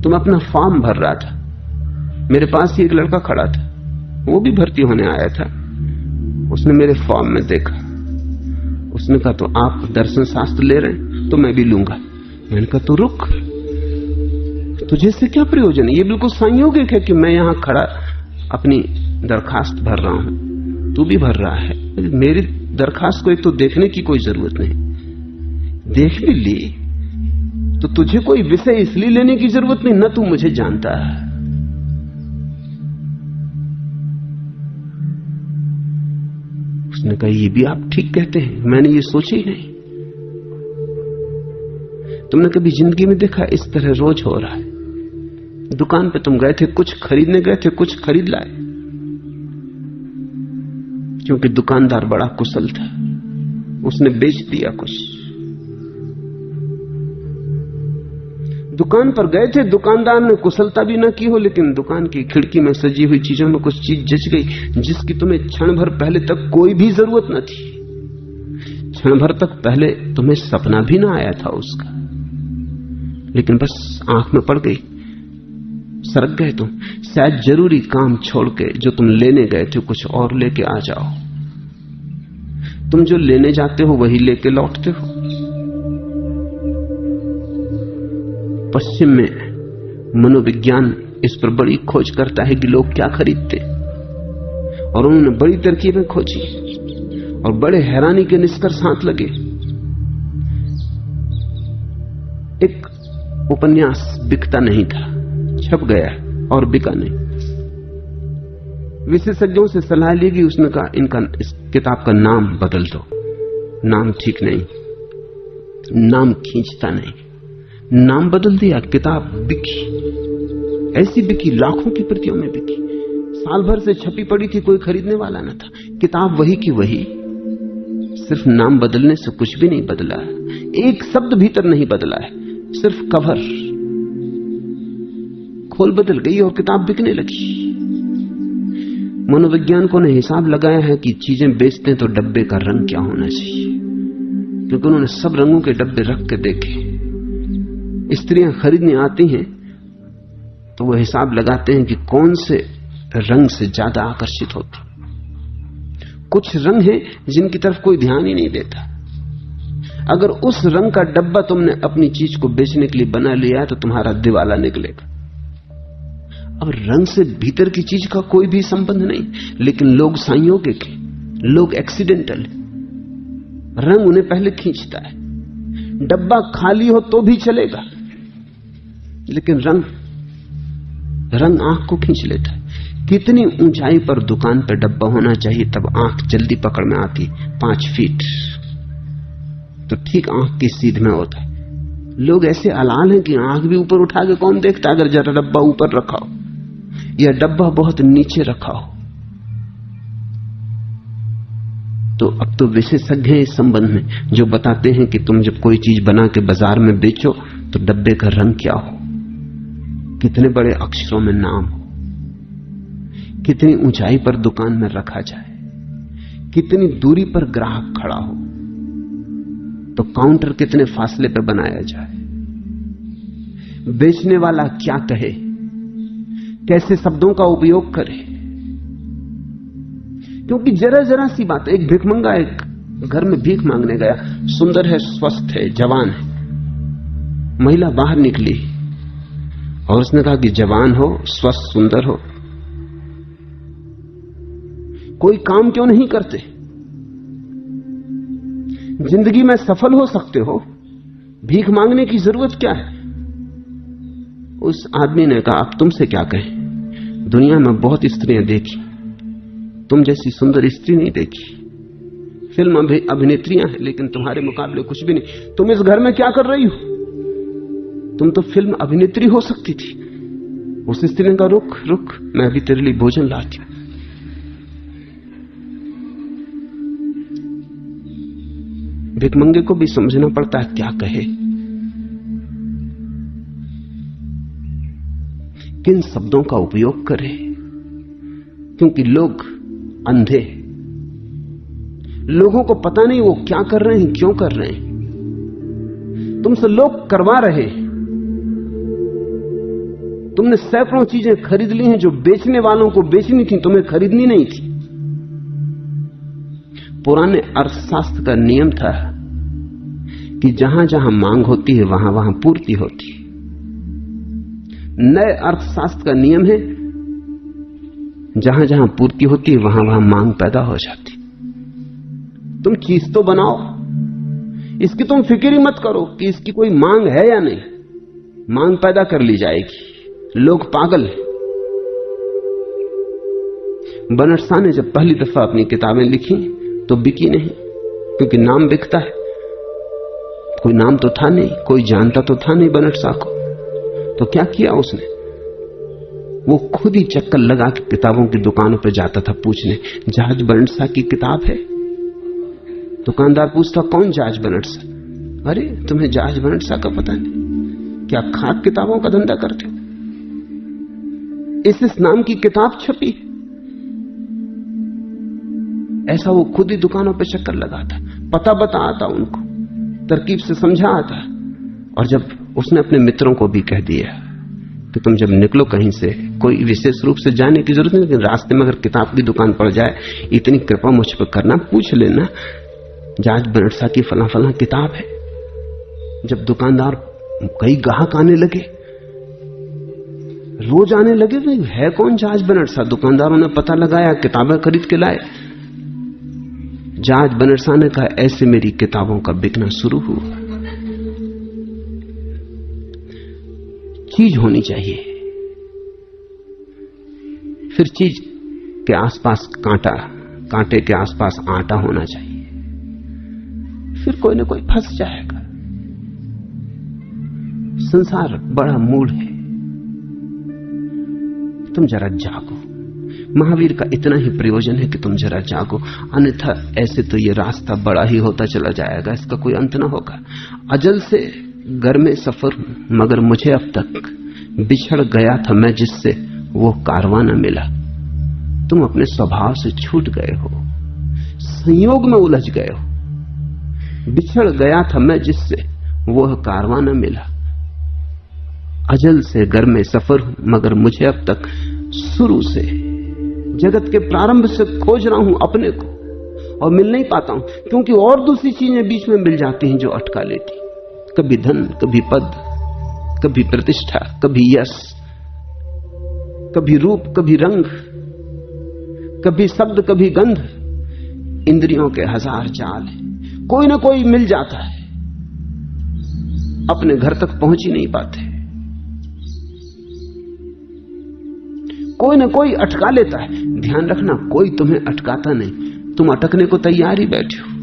तुम अपना फॉर्म भर रहा था, मेरे पास ही एक लड़का खड़ा था, वो भी भर्ती होने आया था। उसने मेरे फॉर्म में देखा, उसने कहा तो आप दर्शन शास्त्र ले रहे हैं तो मैं भी लूंगा। मैंने कहा तो रुक, तुझे से क्या प्रयोजन है? ये बिल्कुल संयोगिक है कि मैं यहां खड़ा अपनी दरखास्त भर रहा हूं, तू भी भर रहा है। मेरी दरखास्त को एक तो देखने की कोई जरूरत नहीं, देख भी ली तो तुझे कोई विषय इसलिए लेने की जरूरत नहीं, न तू मुझे जानता है। उसने कहा ये भी आप ठीक कहते हैं, मैंने ये सोचा ही नहीं। तुमने कभी जिंदगी में देखा इस तरह रोज हो रहा है? दुकान पे तुम गए थे, कुछ खरीदने गए थे, कुछ खरीद लाए क्योंकि दुकानदार बड़ा कुशल था, उसने बेच दिया कुछ। दुकान पर गए थे, दुकानदार ने कुशलता भी ना की हो, लेकिन दुकान की खिड़की में सजी हुई चीजों में कुछ चीज जच गई जिसकी तुम्हें क्षण भर पहले तक कोई भी जरूरत न थी। क्षण भर तक पहले तुम्हें सपना भी ना आया था उसका, लेकिन बस आंख में पड़ गई, सरक गए तुम। शायद जरूरी काम छोड़ के जो तुम लेने गए थे कुछ और लेके आ जाओ। तुम जो लेने जाते हो वही लेके लौटते हो। पश्चिम में मनोविज्ञान इस पर बड़ी खोज करता है कि लोग क्या खरीदते, और उन्होंने बड़ी तरकीबें खोजी और बड़े हैरानी के निष्कर्ष हाथ लगे। एक उपन्यास बिकता नहीं था, छप गया और बिका नहीं। विशेषज्ञों से सलाह ली गई, उसने कहा इस किताब का नाम बदल दो, नाम ठीक नहीं, नाम खींचता नहीं। नाम बदल दिया, किताब बिकी, ऐसी बिकी, लाखों की प्रतियों में बिकी। साल भर से छपी पड़ी थी, कोई खरीदने वाला न था। किताब वही की वही, सिर्फ नाम बदलने से कुछ भी नहीं बदला, एक शब्द भीतर नहीं बदला है, सिर्फ कवर खोल बदल गई और किताब बिकने लगी। मनोवैज्ञानिकों ने हिसाब लगाया है कि चीजें बेचते हैं तो डब्बे का रंग क्या होना चाहिए, क्योंकि उन्होंने सब रंगों के डब्बे रख के देखे। स्त्रियां खरीदने आती हैं तो वो हिसाब लगाते हैं कि कौन से रंग से ज्यादा आकर्षित होती। कुछ रंग हैं जिनकी तरफ कोई ध्यान ही नहीं देता। अगर उस रंग का डब्बा तुमने अपनी चीज को बेचने के लिए बना लिया है तो तुम्हारा दिवाला निकलेगा। अब रंग से भीतर की चीज का कोई भी संबंध नहीं, लेकिन लोग संयोगिक हैं, लोग एक्सीडेंटल हैं। रंग उन्हें पहले खींचता है। डब्बा खाली हो तो भी चलेगा, लेकिन रंग आंख को खींच लेता है। कितनी ऊंचाई पर दुकान पर डब्बा होना चाहिए तब आंख जल्दी पकड़ में आती? 5 फीट तो ठीक आंख की सीध में होता है। लोग ऐसे अलाल हैं कि आंख भी ऊपर उठा के कौन देखता अगर जरा डब्बा ऊपर रखा हो या डब्बा बहुत नीचे रखा हो। तो अब तो विशेषज्ञ हैं इस संबंध में, जो बताते हैं कि तुम जब कोई चीज बना के बाजार में बेचो तो डब्बे का रंग क्या हो, कितने बड़े अक्षरों में नाम हो, कितनी ऊंचाई पर दुकान में रखा जाए, कितनी दूरी पर ग्राहक खड़ा हो, तो काउंटर कितने फासले पर बनाया जाए, बेचने वाला क्या कहे, कैसे शब्दों का उपयोग करे। क्योंकि जरा जरा सी बात, एक भिखमंगा एक घर में भीख मांगने गया, सुंदर है, स्वस्थ है, जवान है। महिला बाहर निकली और उसने कहा कि जवान हो, स्वस्थ, सुंदर हो, कोई काम क्यों नहीं करते? जिंदगी में सफल हो सकते हो, भीख मांगने की जरूरत क्या है? उस आदमी ने कहा, अब तुमसे क्या कहें, दुनिया में बहुत स्त्रियां देखी, तुम जैसी सुंदर स्त्री नहीं देखी। फिल्म अभिनेत्रियां हैं लेकिन तुम्हारे मुकाबले कुछ भी नहीं। तुम इस घर में क्या कर रही हो? तुम तो फिल्म अभिनेत्री हो सकती थी। उस स्त्री ने कहा, रुक रुक, मैं अभी तेरे लिए भोजन लाती हूं। भिखमंगे को भी समझना पड़ता है क्या कहे, किन शब्दों का उपयोग करे, क्योंकि लोग अंधे, लोगों को पता नहीं वो क्या कर रहे हैं, क्यों कर रहे हैं। तुमसे लोग करवा रहे हैं। तुमने सैकड़ों चीजें खरीद ली हैं जो बेचने वालों को बेचनी थी, तुम्हें खरीदनी नहीं थी। पुराने अर्थशास्त्र का नियम था कि जहां जहां मांग होती है वहां वहां पूर्ति होती है। नए अर्थशास्त्र का नियम है, जहां जहां पूर्ति होती है वहां वहां मांग पैदा हो जाती। तुम चीज तो बनाओ, इसकी तुम फिक्र ही मत करो कि इसकी कोई मांग है या नहीं, मांग पैदा कर ली जाएगी। लोग पागल हैं। बनट शाह ने जब पहली दफा अपनी किताबें लिखी तो बिकी नहीं, क्योंकि नाम बिकता है। कोई नाम तो था नहीं, कोई जानता तो था नहीं बनट शाह को। तो क्या किया उसने? वो खुद ही चक्कर लगा के किताबों की दुकानों पर जाता था पूछने, जहाज बनट शाह की किताब है? दुकानदार पूछता, कौन जहाज बनट शाह? अरे तुम्हें जहाज बनट शाह का पता नहीं? क्या खाक किताबों का धंधा करते हो? इस नाम की किताब छपी। ऐसा वो खुद ही दुकानों पे चक्कर लगाता, पता बताता, उनको तरकीब से समझाता। और जब उसने अपने मित्रों को भी कह दिया कि तुम जब निकलो कहीं से, कोई विशेष रूप से जाने की जरूरत नहीं, लेकिन रास्ते में अगर किताब की दुकान पड़ जाए, इतनी कृपा मुझ पर करना, पूछ लेना जहाज बनट शाह की फला फला किताब है। जब दुकानदार, कई ग्राहक आने लगे, रोज आने लगे, तो है कौन जहाज बनट शाह? दुकानदारों ने पता लगाया, किताबें खरीद के लाए। जहाज बनट शाह ने कहा, ऐसे मेरी किताबों का बिकना शुरू हुआ। चीज होनी चाहिए, फिर चीज के आसपास कांटा, कांटे के आसपास आटा होना चाहिए, फिर कोई ना कोई फंस जाएगा। संसार बड़ा मूल है। तुम जरा जागो, महावीर का इतना ही प्रयोजन है कि तुम जरा जागो, अन्यथा ऐसे तो ये रास्ता बड़ा ही होता चला जाएगा, इसका कोई अंत ना होगा। अजल से घर में सफर हूं, मगर मुझे अब तक बिछड़ गया था मैं जिससे वो कारवां न मिला। तुम अपने स्वभाव से छूट गए हो, संयोग में उलझ गए हो। बिछड़ गया था मैं जिससे वो कारवां न मिला। अजल से घर में सफर हूं, मगर मुझे अब तक शुरू से, जगत के प्रारंभ से खोज रहा हूं अपने को, और मिल नहीं पाता हूं, क्योंकि और दूसरी चीजें बीच में मिल जाती हैं जो अटका लेती। कभी धन, कभी पद, कभी प्रतिष्ठा, कभी यश, कभी रूप, कभी रंग, कभी शब्द, कभी गंध। इंद्रियों के हजार जाल हैं, कोई ना कोई मिल जाता है, अपने घर तक पहुंच ही नहीं पाते। कोई ना कोई अटका लेता है। ध्यान रखना, कोई तुम्हें अटकाता नहीं, तुम अटकने को तैयार ही बैठे हो।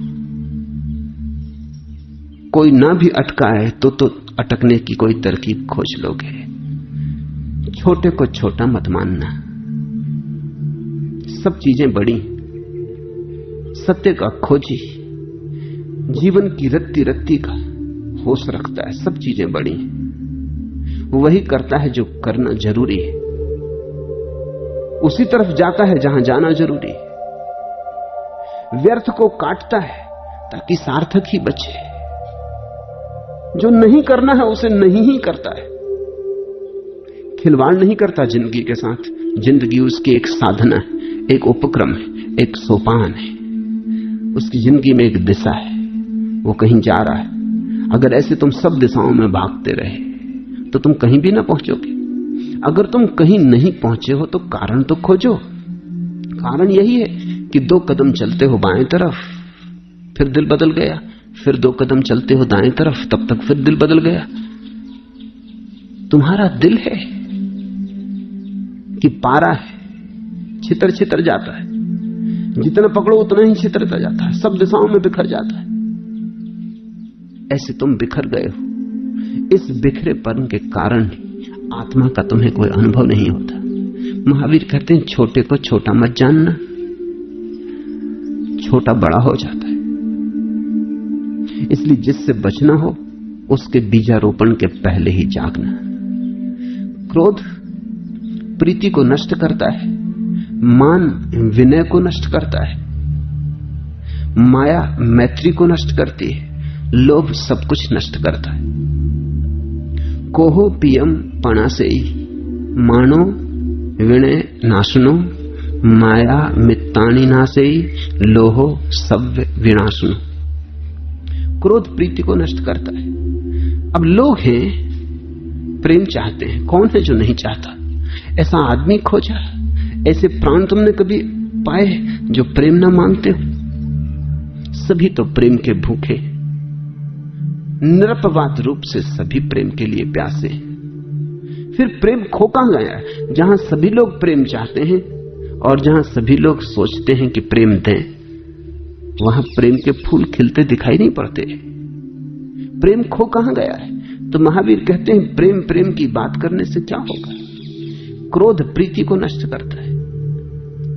कोई ना भी अटकाए तो अटकने की कोई तरकीब खोज लोगे। छोटे को छोटा मत मानना, सब चीजें बड़ी। सत्य का खोजी जीवन की रत्ती रत्ती का होश रखता है, सब चीजें बड़ी। वही करता है जो करना जरूरी है, उसी तरफ जाता है जहां जाना जरूरी है। व्यर्थ को काटता है ताकि सार्थक ही बचे। जो नहीं करना है उसे नहीं ही करता है। खिलवाड़ नहीं करता जिंदगी के साथ। जिंदगी उसकी एक साधना है, एक उपक्रम है, एक सोपान है। उसकी जिंदगी में एक दिशा है, वो कहीं जा रहा है। अगर ऐसे तुम सब दिशाओं में भागते रहे तो तुम कहीं भी ना पहुंचोगे। अगर तुम कहीं नहीं पहुंचे हो तो कारण तो खोजो। कारण यही है कि 2 कदम चलते हो बाएं तरफ, फिर दिल बदल गया, फिर 2 कदम चलते हो दाएं तरफ, तब तक फिर दिल बदल गया। तुम्हारा दिल है कि पारा है, छितर छितर जाता है। जितना पकड़ो उतना ही छितरता जाता है, सब दिशाओं में बिखर जाता है। ऐसे तुम बिखर गए हो। इस बिखरेपन के कारण आत्मा का तुम्हें कोई अनुभव नहीं होता। महावीर कहते हैं छोटे को छोटा मत जानना, छोटा बड़ा हो जाता है। इसलिए जिससे बचना हो उसके बीजारोपण के पहले ही जागना। क्रोध प्रीति को नष्ट करता है, मान विनय को नष्ट करता है, माया मैत्री को नष्ट करती है, लोभ सब कुछ नष्ट करता है। कोहो पियम पणासेई मानो विनय नाशनो माया मित्तानि नासेई लोहो सव्य विनाशनो। क्रोध प्रीति को नष्ट करता है। अब लोग हैं प्रेम चाहते हैं, कौन है जो नहीं चाहता? ऐसा आदमी खोजा, ऐसे प्राण तुमने कभी पाए जो प्रेम ना मांगते हो? सभी तो प्रेम के भूखे, निरपवाद रूप से सभी प्रेम के लिए प्यासे। फिर प्रेम खो कहां गया है? जहां सभी लोग प्रेम चाहते हैं और जहां सभी लोग सोचते हैं कि प्रेम दें, वहां प्रेम के फूल खिलते दिखाई नहीं पड़ते। प्रेम खो कहां गया है? तो महावीर कहते हैं प्रेम प्रेम की बात करने से क्या होगा? क्रोध प्रीति को नष्ट करता है।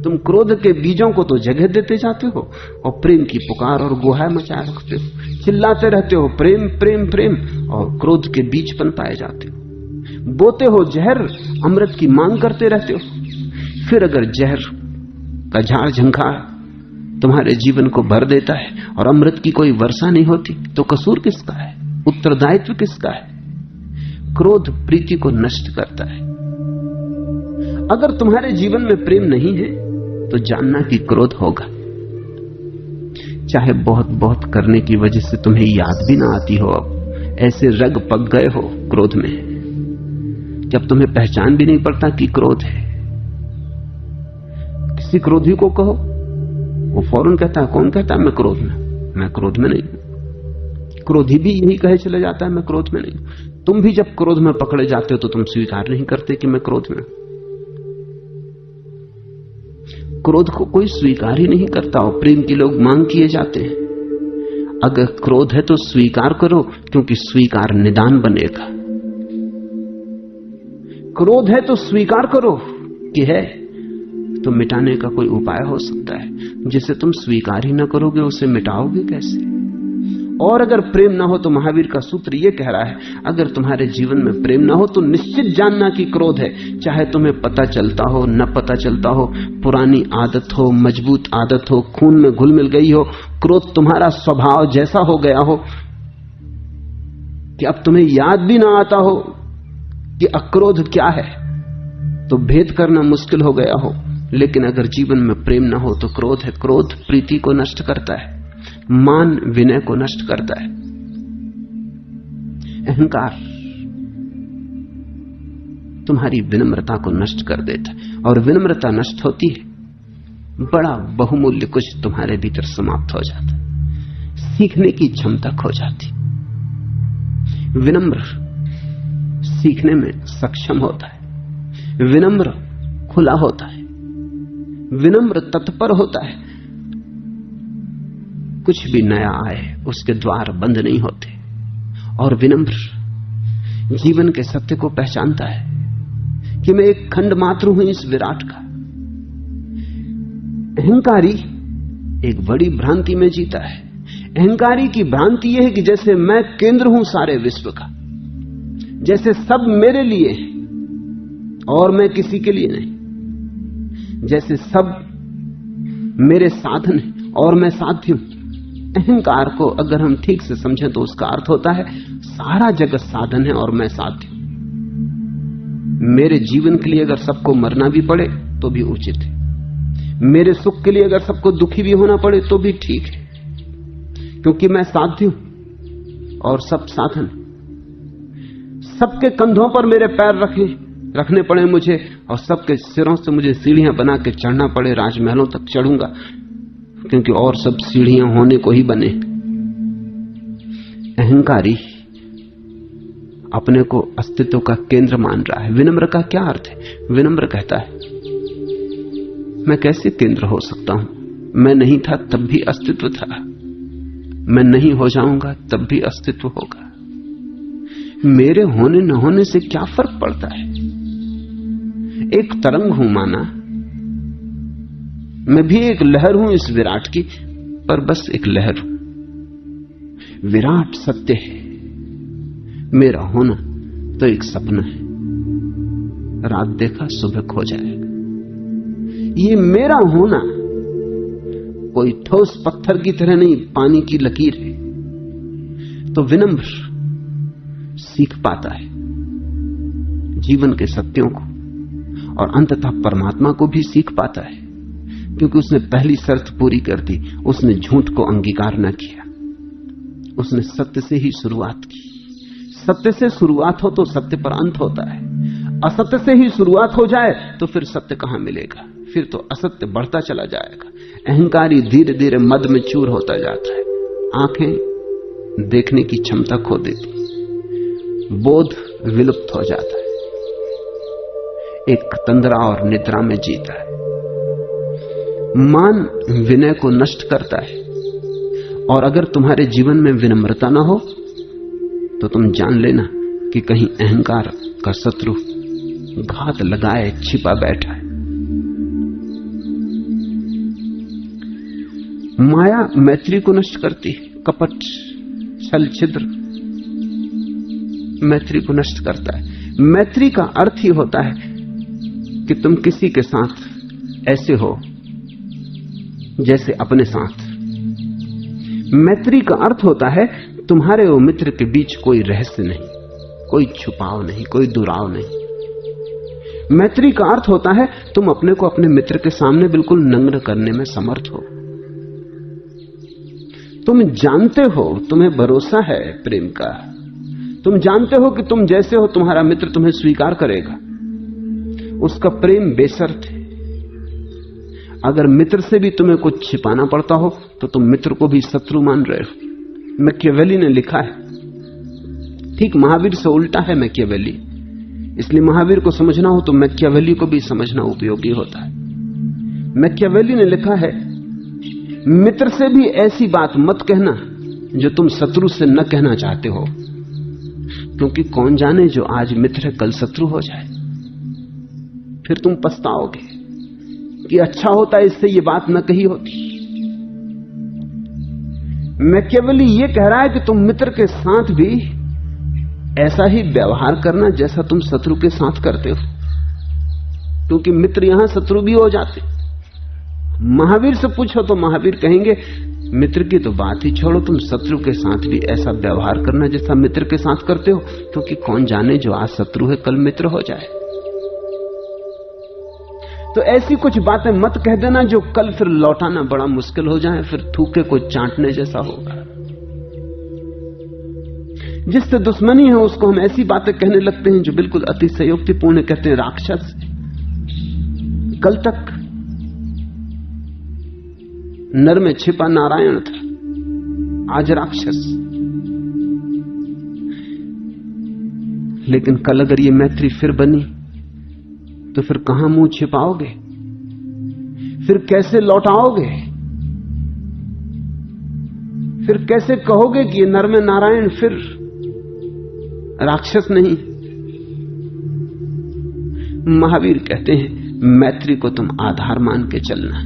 तुम क्रोध के बीजों को तो जगह देते जाते हो और प्रेम की पुकार और गुहार मचाए रखते हो, चिल्लाते रहते हो प्रेम प्रेम प्रेम, और क्रोध के बीज पनपाए जाते हो। बोते हो जहर, अमृत की मांग करते रहते हो। फिर अगर जहर का झाड़ झंखार तुम्हारे जीवन को भर देता है और अमृत की कोई वर्षा नहीं होती, तो कसूर किसका है? उत्तरदायित्व किसका है? क्रोध प्रीति को नष्ट करता है। अगर तुम्हारे जीवन में प्रेम नहीं है तो जानना कि क्रोध होगा। चाहे बहुत बहुत करने की वजह से तुम्हें याद भी ना आती हो, अब ऐसे रग पक गए हो क्रोध में, जब तुम्हें पहचान भी नहीं पड़ता कि क्रोध है। किसी क्रोधी को कहो, वो फौरन कहता है, कौन कहता है मैं क्रोध में? मैं क्रोध में नहीं हूं। क्रोधी भी यही कहे चले जाता है, मैं क्रोध में नहीं। तुम भी जब क्रोध में पकड़े जाते हो तो तुम स्वीकार नहीं करते कि मैं क्रोध में। क्रोध को कोई स्वीकार ही नहीं करता और प्रेम के लोग मांग किए जाते हैं। अगर क्रोध है तो स्वीकार करो, क्योंकि स्वीकार निदान बनेगा। क्रोध है तो स्वीकार करो कि है, तो मिटाने का कोई उपाय हो सकता है। जिसे तुम स्वीकार ही न करोगे उसे मिटाओगे कैसे? और अगर प्रेम ना हो तो महावीर का सूत्र यह कह रहा है, अगर तुम्हारे जीवन में प्रेम ना हो तो निश्चित जानना कि क्रोध है। चाहे तुम्हें पता चलता हो न पता चलता हो, पुरानी आदत हो, मजबूत आदत हो, खून में घुल मिल गई हो, क्रोध तुम्हारा स्वभाव जैसा हो गया हो कि अब तुम्हें याद भी ना आता हो कि अक्रोध क्या है, तो भेद करना मुश्किल हो गया हो। लेकिन अगर जीवन में प्रेम ना हो तो क्रोध है। क्रोध प्रीति को नष्ट करता है, मान विनय को नष्ट करता है। अहंकार तुम्हारी विनम्रता को नष्ट कर देता है, और विनम्रता नष्ट होती है, बड़ा बहुमूल्य कुछ तुम्हारे भीतर समाप्त हो जाता है। सीखने की क्षमता खो जाती। विनम्र सीखने में सक्षम होता है, विनम्र खुला होता है, विनम्र तत्पर होता है। कुछ भी नया आए उसके द्वार बंद नहीं होते। और विनम्र जीवन के सत्य को पहचानता है कि मैं एक खंड मात्र हूं इस विराट का। अहंकारी एक बड़ी भ्रांति में जीता है। अहंकारी की भ्रांति यह है कि जैसे मैं केंद्र हूं सारे विश्व का, जैसे सब मेरे लिए है और मैं किसी के लिए नहीं, जैसे सब मेरे साधन है और मैं साध्य हूं। अहंकार को अगर हम ठीक से समझें तो उसका अर्थ होता है सारा जगत साधन है और मैं साध्य हूं। मेरे जीवन के लिए अगर सबको मरना भी पड़े तो भी उचित है, मेरे सुख के लिए अगर सबको दुखी भी होना पड़े तो भी ठीक है, क्योंकि मैं साध्य हूं और सब साधन। सबके कंधों पर मेरे पैर रखने पड़े मुझे, और सबके सिरों से मुझे सीढ़ियां बना के चढ़ना पड़े, राजमहलों तक चढ़ूंगा, क्योंकि और सब सीढ़ियां होने को ही बने। अहंकारी अपने को अस्तित्व का केंद्र मान रहा है। विनम्र का क्या अर्थ है? विनम्र कहता है मैं कैसे केंद्र हो सकता हूं? मैं नहीं था तब भी अस्तित्व था, मैं नहीं हो जाऊंगा तब भी अस्तित्व होगा। मेरे होने न होने से क्या फर्क पड़ता है? एक तरंग हूं माना, मैं भी एक लहर हूं इस विराट की, पर बस एक लहर हूं। विराट सत्य है, मेरा होना तो एक सपना है। रात देखा सुबह खो जाएगा। ये मेरा होना कोई ठोस पत्थर की तरह नहीं, पानी की लकीर है। तो विनम्र सीख पाता है जीवन के सत्यों को, और अंततः परमात्मा को भी सीख पाता है, क्योंकि उसने पहली शर्त पूरी कर दी। उसने झूठ को अंगीकार न किया, उसने सत्य से ही शुरुआत की। सत्य से शुरुआत हो तो सत्य पर अंत होता है। असत्य से ही शुरुआत हो जाए तो फिर सत्य कहां मिलेगा? फिर तो असत्य बढ़ता चला जाएगा। अहंकारी धीरे धीरे मद में चूर होता जाता है, आंखें देखने की क्षमता खो देती, बोध विलुप्त हो जाता है, एक तंद्रा और निद्रा में जीता है। मान विनय को नष्ट करता है, और अगर तुम्हारे जीवन में विनम्रता ना हो तो तुम जान लेना कि कहीं अहंकार का शत्रु घात लगाए छिपा बैठा है। माया मैत्री को नष्ट करती है, कपट छल छिद्र मैत्री को नष्ट करता है। मैत्री का अर्थ ही होता है कि तुम किसी के साथ ऐसे हो जैसे अपने साथ। मैत्री का अर्थ होता है तुम्हारे और मित्र के बीच कोई रहस्य नहीं, कोई छुपाव नहीं, कोई दुराव नहीं। मैत्री का अर्थ होता है तुम अपने को अपने मित्र के सामने बिल्कुल नग्न करने में समर्थ हो। तुम जानते हो, तुम्हें भरोसा है प्रेम का, तुम जानते हो कि तुम जैसे हो तुम्हारा मित्र तुम्हें स्वीकार करेगा। उसका प्रेम बेशर्त है। अगर मित्र से भी तुम्हें कुछ छिपाना पड़ता हो तो तुम मित्र को भी शत्रु मान रहे हो। मैकियावेली ने लिखा है, ठीक महावीर से उल्टा है मैकियावेली, इसलिए महावीर को समझना हो तो मैकियावेली को भी समझना उपयोगी होता है। मैकियावेली ने लिखा है, मित्र से भी ऐसी बात मत कहना जो तुम शत्रु से न कहना चाहते हो, क्योंकि कौन जाने जो आज मित्र है कल शत्रु हो जाए, फिर तुम पछताओगे। कि अच्छा होता इससे ये बात न कही होती। मैकियावेली ये कह रहा है कि तुम मित्र के साथ भी ऐसा ही व्यवहार करना जैसा तुम शत्रु के साथ करते हो, क्योंकि मित्र यहां शत्रु भी हो जाते। महावीर से पूछो तो महावीर कहेंगे मित्र की तो बात ही छोड़ो, तुम शत्रु के साथ भी ऐसा व्यवहार करना जैसा मित्र के साथ करते हो, क्योंकि कौन जाने जो आज शत्रु है कल मित्र हो जाए। तो ऐसी कुछ बातें मत कह देना जो कल फिर लौटाना बड़ा मुश्किल हो जाए, फिर थूके को चाटने जैसा होगा। जिससे दुश्मनी है उसको हम ऐसी बातें कहने लगते हैं जो बिल्कुल अतिशयोक्तिपूर्ण, कहते हैं राक्षस। कल तक नर में छिपा नारायण था, आज राक्षस। लेकिन कल अगर ये मैत्री फिर बनी तो फिर कहां मुंह छिपाओगे, फिर कैसे लौटाओगे, फिर कैसे कहोगे कि ये नर में नारायण फिर राक्षस नहीं। महावीर कहते हैं मैत्री को तुम आधार मान के चलना।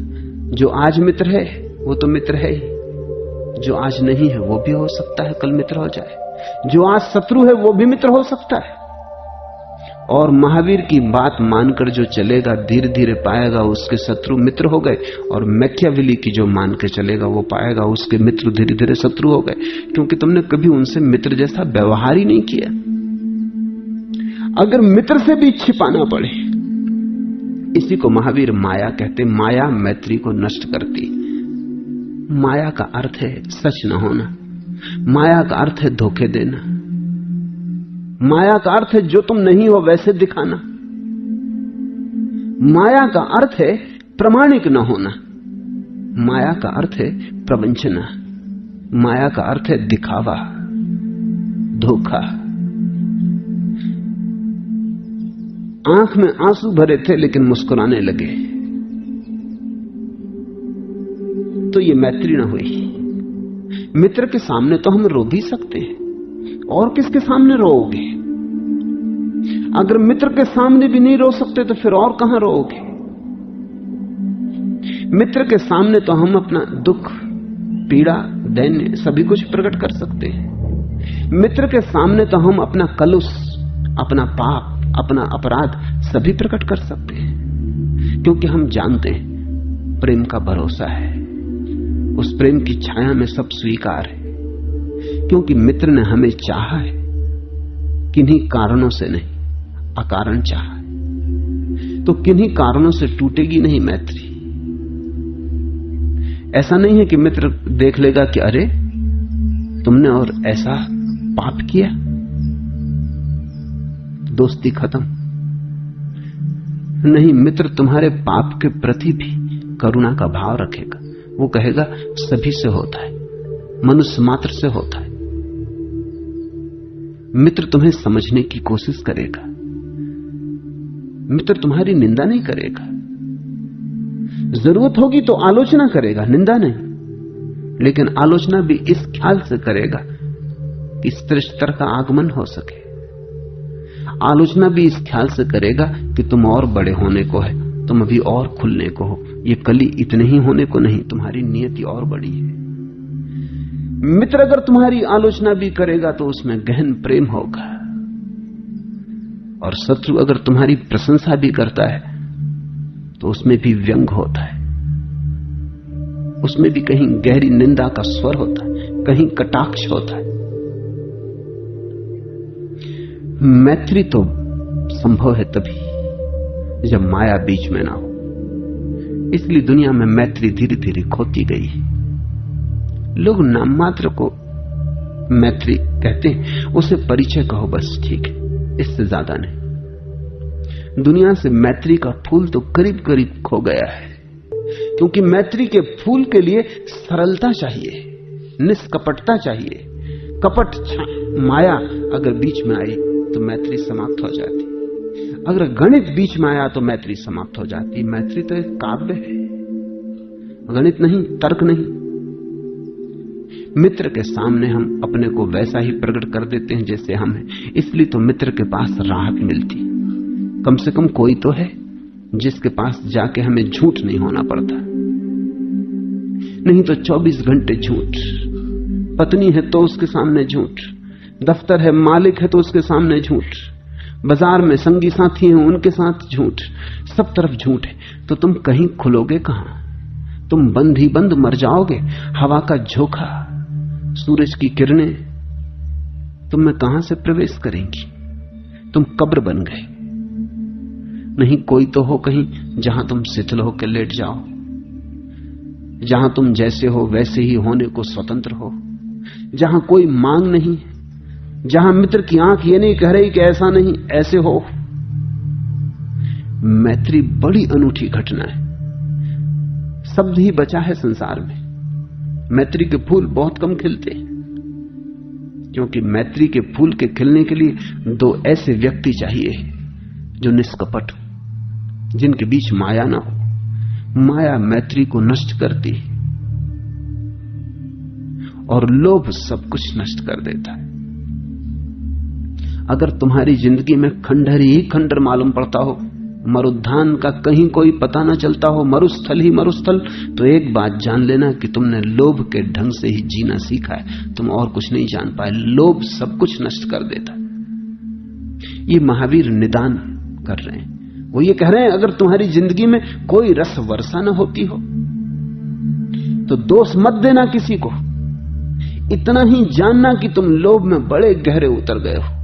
जो आज मित्र है वो तो मित्र है ही, जो आज नहीं है वो भी हो सकता है कल मित्र हो जाए, जो आज शत्रु है वो भी मित्र हो सकता है। और महावीर की बात मानकर जो चलेगा धीरे धीरे पाएगा उसके शत्रु मित्र हो गए, और मैकियावेली की जो मान के चलेगा वो पाएगा उसके मित्र धीरे धीरे शत्रु हो गए, क्योंकि तुमने कभी उनसे मित्र जैसा व्यवहार ही नहीं किया। अगर मित्र से भी छिपाना पड़े, इसी को महावीर माया कहते। माया मैत्री को नष्ट करती। माया का अर्थ है सच न होना, माया का अर्थ है धोखे देना, माया का अर्थ है जो तुम नहीं हो वैसे दिखाना, माया का अर्थ है प्रामाणिक न होना, माया का अर्थ है प्रवंचना, माया का अर्थ है दिखावा, धोखा। आंख में आंसू भरे थे लेकिन मुस्कुराने लगे, तो ये मैत्री न हुई। मित्र के सामने तो हम रो भी सकते हैं, और किसके सामने रोओगे? अगर मित्र के सामने भी नहीं रो सकते तो फिर और कहां रोओगे? मित्र के सामने तो हम अपना दुख, पीड़ा, दैन्य सभी कुछ प्रकट कर सकते हैं। मित्र के सामने तो हम अपना कलुष, अपना पाप, अपना अपराध सभी प्रकट कर सकते हैं, क्योंकि हम जानते हैं प्रेम का भरोसा है, उस प्रेम की छाया में सब स्वीकार है, क्योंकि मित्र ने हमें चाहा है, किन्हीं कारणों से नहीं, अकारण चाहा है, तो किन्हीं कारणों से टूटेगी नहीं मैत्री। ऐसा नहीं है कि मित्र देख लेगा कि अरे तुमने और ऐसा पाप किया, दोस्ती खत्म। नहीं, मित्र तुम्हारे पाप के प्रति भी करुणा का भाव रखेगा। वो कहेगा सभी से होता है, मनुष्य मात्र से होता है। मित्र तुम्हें समझने की कोशिश करेगा, मित्र तुम्हारी निंदा नहीं करेगा, जरूरत होगी तो आलोचना करेगा, निंदा नहीं। लेकिन आलोचना भी इस ख्याल से करेगा कि श्रेष्ठतर का आगमन हो सके। आलोचना भी इस ख्याल से करेगा कि तुम और बड़े होने को है, तुम अभी और खुलने को हो, ये कली इतने ही होने को नहीं, तुम्हारी नियति और बड़ी है। मित्र अगर तुम्हारी आलोचना भी करेगा तो उसमें गहन प्रेम होगा, और शत्रु अगर तुम्हारी प्रशंसा भी करता है तो उसमें भी व्यंग होता है, उसमें भी कहीं गहरी निंदा का स्वर होता है, कहीं कटाक्ष होता है। मैत्री तो संभव है तभी जब माया बीच में ना हो। इसलिए दुनिया में मैत्री धीरे धीरे खोती गई है। लोग नाम मात्र को मैत्री कहते हैं, उसे परिचय कहो बस, ठीक है, इससे ज्यादा नहीं। दुनिया से मैत्री का फूल तो करीब करीब खो गया है, क्योंकि मैत्री के फूल के लिए सरलता चाहिए, निष्कपटता चाहिए। कपट माया अगर बीच में आई तो मैत्री समाप्त हो जाती, अगर गणित बीच में आया तो मैत्री समाप्त हो जाती। मैत्री तो एक काव्य है, गणित नहीं, तर्क नहीं। मित्र के सामने हम अपने को वैसा ही प्रकट कर देते हैं जैसे हम हैं, इसलिए तो मित्र के पास राहत मिलती, कम से कम कोई तो है जिसके पास जाके हमें झूठ नहीं होना पड़ता। नहीं तो 24 घंटे झूठ। पत्नी है तो उसके सामने झूठ, दफ्तर है, मालिक है तो उसके सामने झूठ, बाजार में संगी साथी हैं उनके साथ झूठ, सब तरफ झूठ है। तो तुम कहीं खुलोगे कहां? तुम बंद ही बंद मर जाओगे। हवा का झोंका, सूरज की किरणें तुम में कहां से प्रवेश करेंगी? तुम कब्र बन गए। नहीं, कोई तो हो कहीं जहां तुम शिथिल होकर लेट जाओ, जहां तुम जैसे हो वैसे ही होने को स्वतंत्र हो, जहां कोई मांग नहीं, जहां मित्र की आंख ये नहीं कह रही कि ऐसा नहीं ऐसे हो। मैत्री बड़ी अनूठी घटना है। शब्द ही बचा है संसार में। मैत्री के फूल बहुत कम खिलते हैं, क्योंकि मैत्री के फूल के खिलने के लिए दो ऐसे व्यक्ति चाहिए जो निष्कपट हो, जिनके बीच माया ना हो। माया मैत्री को नष्ट करती है और लोभ सब कुछ नष्ट कर देता है। अगर तुम्हारी जिंदगी में खंडहर ही खंडहर मालूम पड़ता हो, मरुद्धान का कहीं कोई पता ना चलता हो, मरुस्थल ही मरुस्थल, तो एक बात जान लेना कि तुमने लोभ के ढंग से ही जीना सीखा है, तुम और कुछ नहीं जान पाए। लोभ सब कुछ नष्ट कर देता। ये महावीर निदान कर रहे हैं। वो ये कह रहे हैं, अगर तुम्हारी जिंदगी में कोई रस वर्षा न होती हो तो दोष मत देना किसी को। इतना ही जानना कि तुम लोभ में बड़े गहरे उतर गए हो।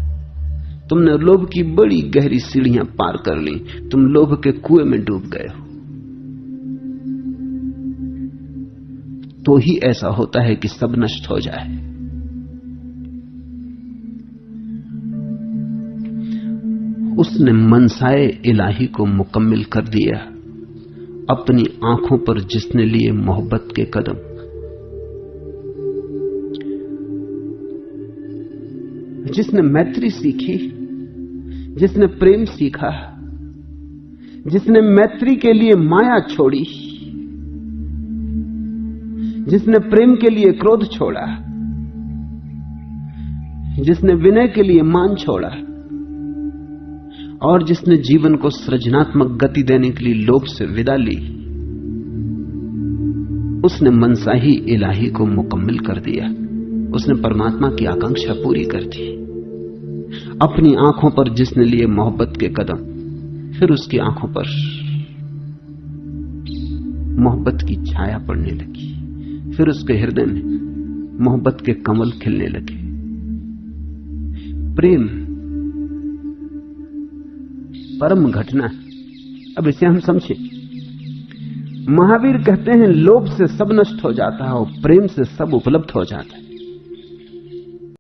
तुमने लोभ की बड़ी गहरी सीढ़ियां पार कर ली, तुम लोभ के कुएं में डूब गए हो। तो ही ऐसा होता है कि सब नष्ट हो जाए। उसने मनसाए इलाही को मुकम्मिल कर दिया, अपनी आंखों पर जिसने लिए मोहब्बत के कदम। जिसने मैत्री सीखी, जिसने प्रेम सीखा, जिसने मैत्री के लिए माया छोड़ी, जिसने प्रेम के लिए क्रोध छोड़ा, जिसने विनय के लिए मान छोड़ा और जिसने जीवन को सृजनात्मक गति देने के लिए लोभ से विदा ली, उसने मनसाही इलाही को मुकम्मिल कर दिया। उसने परमात्मा की आकांक्षा पूरी कर दी। अपनी आंखों पर जिसने लिए मोहब्बत के कदम, फिर उसकी आंखों पर मोहब्बत की छाया पड़ने लगी, फिर उसके हृदय में मोहब्बत के कमल खिलने लगे। प्रेम परम घटना है। अब इसे हम समझें। महावीर कहते हैं लोभ से सब नष्ट हो जाता है और प्रेम से सब उपलब्ध हो जाता है।